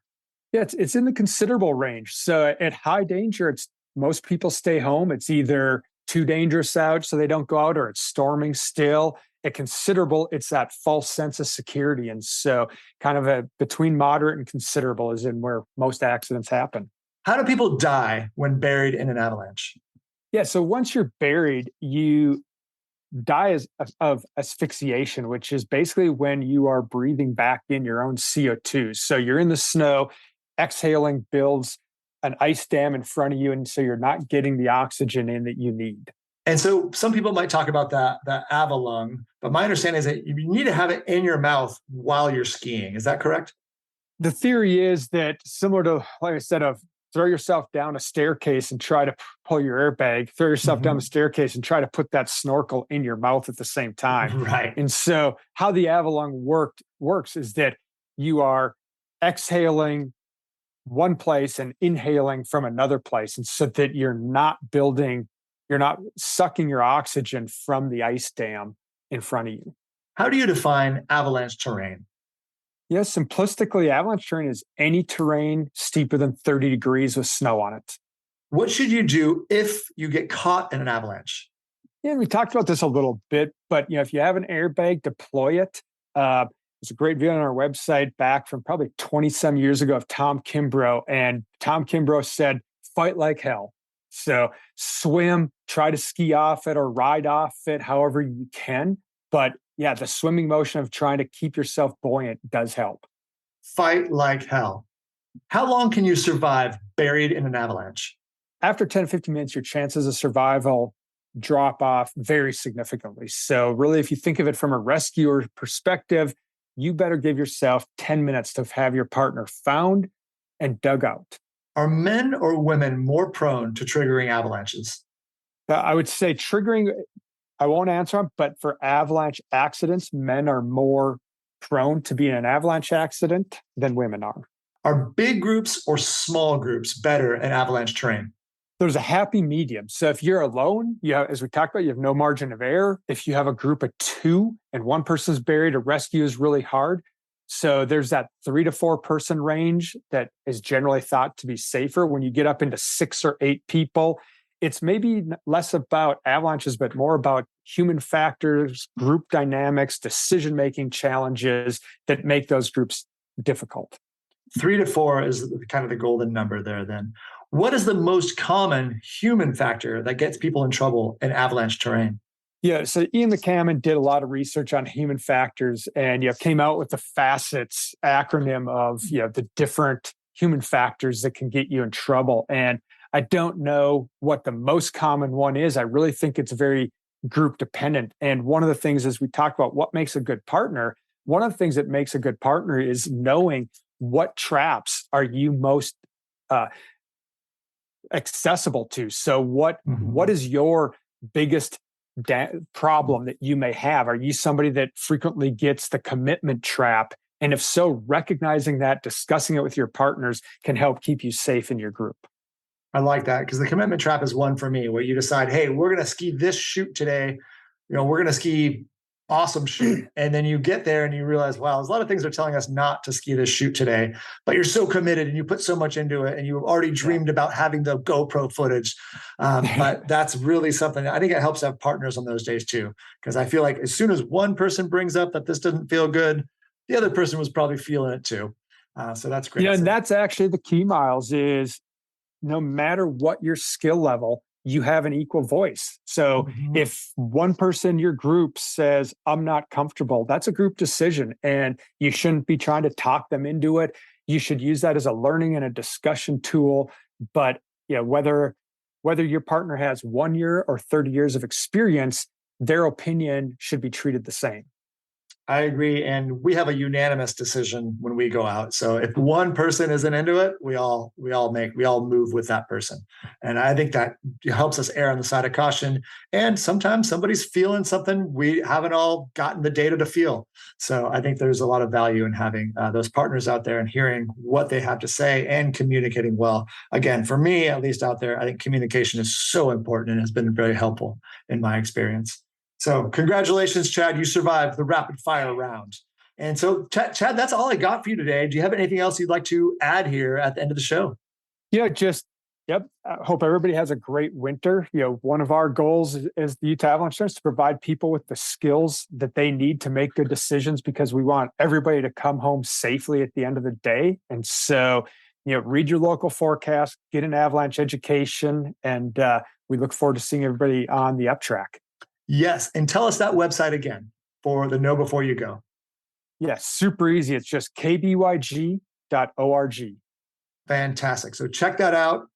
Yeah, it's in the considerable range. So at high danger, most people stay home. It's either too dangerous out, so they don't go out, or it's storming still. At considerable, it's that false sense of security. And so kind of between moderate and considerable is in where most accidents happen. How do people die when buried in an avalanche? Yeah, so once you're buried, you die of asphyxiation, which is basically when you are breathing back in your own CO2. So you're in the snow, exhaling builds an ice dam in front of you, and so you're not getting the oxygen in that you need. And so some people might talk about that avalung, but my understanding is that you need to have it in your mouth while you're skiing. Is that correct? The theory is that, similar to, like I said, of throw yourself down a staircase and try to pull your airbag, throw yourself down the staircase and try to put that snorkel in your mouth at the same time. Right. And so how the avalung works is that you are exhaling one place and inhaling from another place, and so that you're not sucking your oxygen from the ice dam in front of you. How do you define avalanche terrain? Yes, simplistically, avalanche terrain is any terrain steeper than 30 degrees with snow on it. What should you do if you get caught in an avalanche? Yeah, we talked about this a little bit, but if you have an airbag, deploy it. There's a great video on our website back from probably 20 some years ago of Tom Kimbrough, and Tom Kimbrough said, fight like hell. So swim, try to ski off it or ride off it however you can. But yeah, the swimming motion of trying to keep yourself buoyant does help. Fight like hell. How long can you survive buried in an avalanche? After 10, 15 minutes, your chances of survival drop off very significantly. So really, if you think of it from a rescuer perspective, you better give yourself 10 minutes to have your partner found and dug out. Are men or women more prone to triggering avalanches? I would say triggering, I won't answer them, but for avalanche accidents, men are more prone to be in an avalanche accident than women are. Are big groups or small groups better in avalanche terrain? There's a happy medium. So if you're alone, as we talked about, you have no margin of error. If you have a group of two and one person's buried, a rescue is really hard. So there's that 3 to 4 person range that is generally thought to be safer. When you get up into 6 or 8 people, it's maybe less about avalanches, but more about human factors, group dynamics, decision-making challenges that make those groups difficult. 3 to 4 is kind of the golden number there then. What is the most common human factor that gets people in trouble in avalanche terrain? Yeah, so Ian McCammon did a lot of research on human factors and came out with the FACETS acronym of the different human factors that can get you in trouble. And I don't know what the most common one is. I really think it's very group dependent. And one of the things, as we talked about what makes a good partner, one of the things that makes a good partner is knowing what traps are you most accessible to. So what is your biggest problem that you may have? Are you somebody that frequently gets the commitment trap? And if so, recognizing that, discussing it with your partners can help keep you safe in your group. I like that, because the commitment trap is one for me, where you decide, hey, we're going to ski this chute today. We're going to ski awesome chute. And then you get there and you realize, wow, there's a lot of things are telling us not to ski this chute today, but you're so committed and you put so much into it and you've already dreamed about having the GoPro footage. But that's really something, I think it helps to have partners on those days too, because I feel like as soon as one person brings up that this doesn't feel good, the other person was probably feeling it too. So that's great. Yeah, and that's actually the key, Miles, is no matter what your skill level, you have an equal voice. So if one person in your group says, I'm not comfortable, that's a group decision. And you shouldn't be trying to talk them into it. You should use that as a learning and a discussion tool. But whether your partner has 1 year or 30 years of experience, their opinion should be treated the same. I agree. And we have a unanimous decision when we go out. So if one person isn't into it, we all move with that person. And I think that helps us err on the side of caution. And sometimes somebody's feeling something we haven't all gotten the data to feel. So I think there's a lot of value in having those partners out there and hearing what they have to say and communicating well. Again, for me, at least out there, I think communication is so important and has been very helpful in my experience. So congratulations, Chad. You survived the rapid fire round. And so, Chad, that's all I got for you today. Do you have anything else you'd like to add here at the end of the show? I hope everybody has a great winter. One of our goals is the Utah Avalanche is to provide people with the skills that they need to make good decisions, because we want everybody to come home safely at the end of the day. And so, read your local forecast, get an avalanche education, and we look forward to seeing everybody on the up track. Yes. And tell us that website again for the Know Before You Go. Yes, super easy. It's just kbyg.org. Fantastic. So check that out.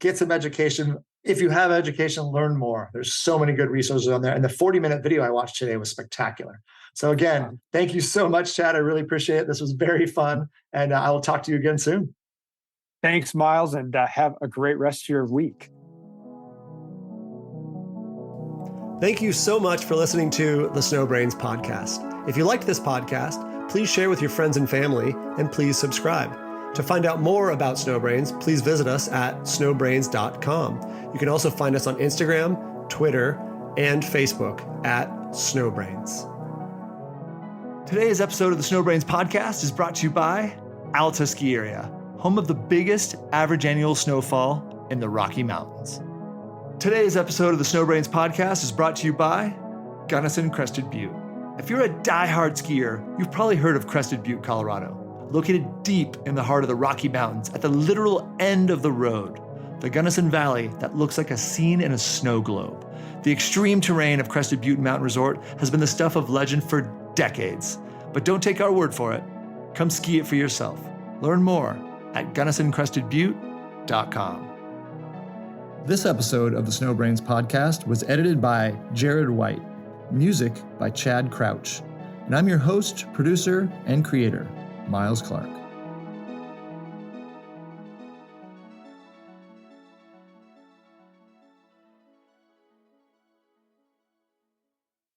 Get some education. If you have education, learn more. There's so many good resources on there. And the 40-minute video I watched today was spectacular. So again, thank you so much, Chad. I really appreciate it. This was very fun. And I will talk to you again soon. Thanks, Miles. And have a great rest of your week. Thank you so much for listening to the Snowbrains podcast. If you liked this podcast, please share with your friends and family, and please subscribe. To find out more about Snowbrains, please visit us at snowbrains.com. You can also find us on Instagram, Twitter, and Facebook at Snowbrains. Today's episode of the Snowbrains podcast is brought to you by Utah Ski Area, home of the biggest average annual snowfall in the Rocky Mountains. Today's episode of the Snowbrains podcast is brought to you by Gunnison Crested Butte. If you're a diehard skier, you've probably heard of Crested Butte, Colorado. Located deep in the heart of the Rocky Mountains at the literal end of the road, the Gunnison Valley that looks like a scene in a snow globe. The extreme terrain of Crested Butte Mountain Resort has been the stuff of legend for decades. But don't take our word for it. Come ski it for yourself. Learn more at GunnisonCrestedButte.com. This episode of the Snowbrains podcast was edited by Jared White. Music by Chad Crouch. And I'm your host, producer, and creator, Miles Clark.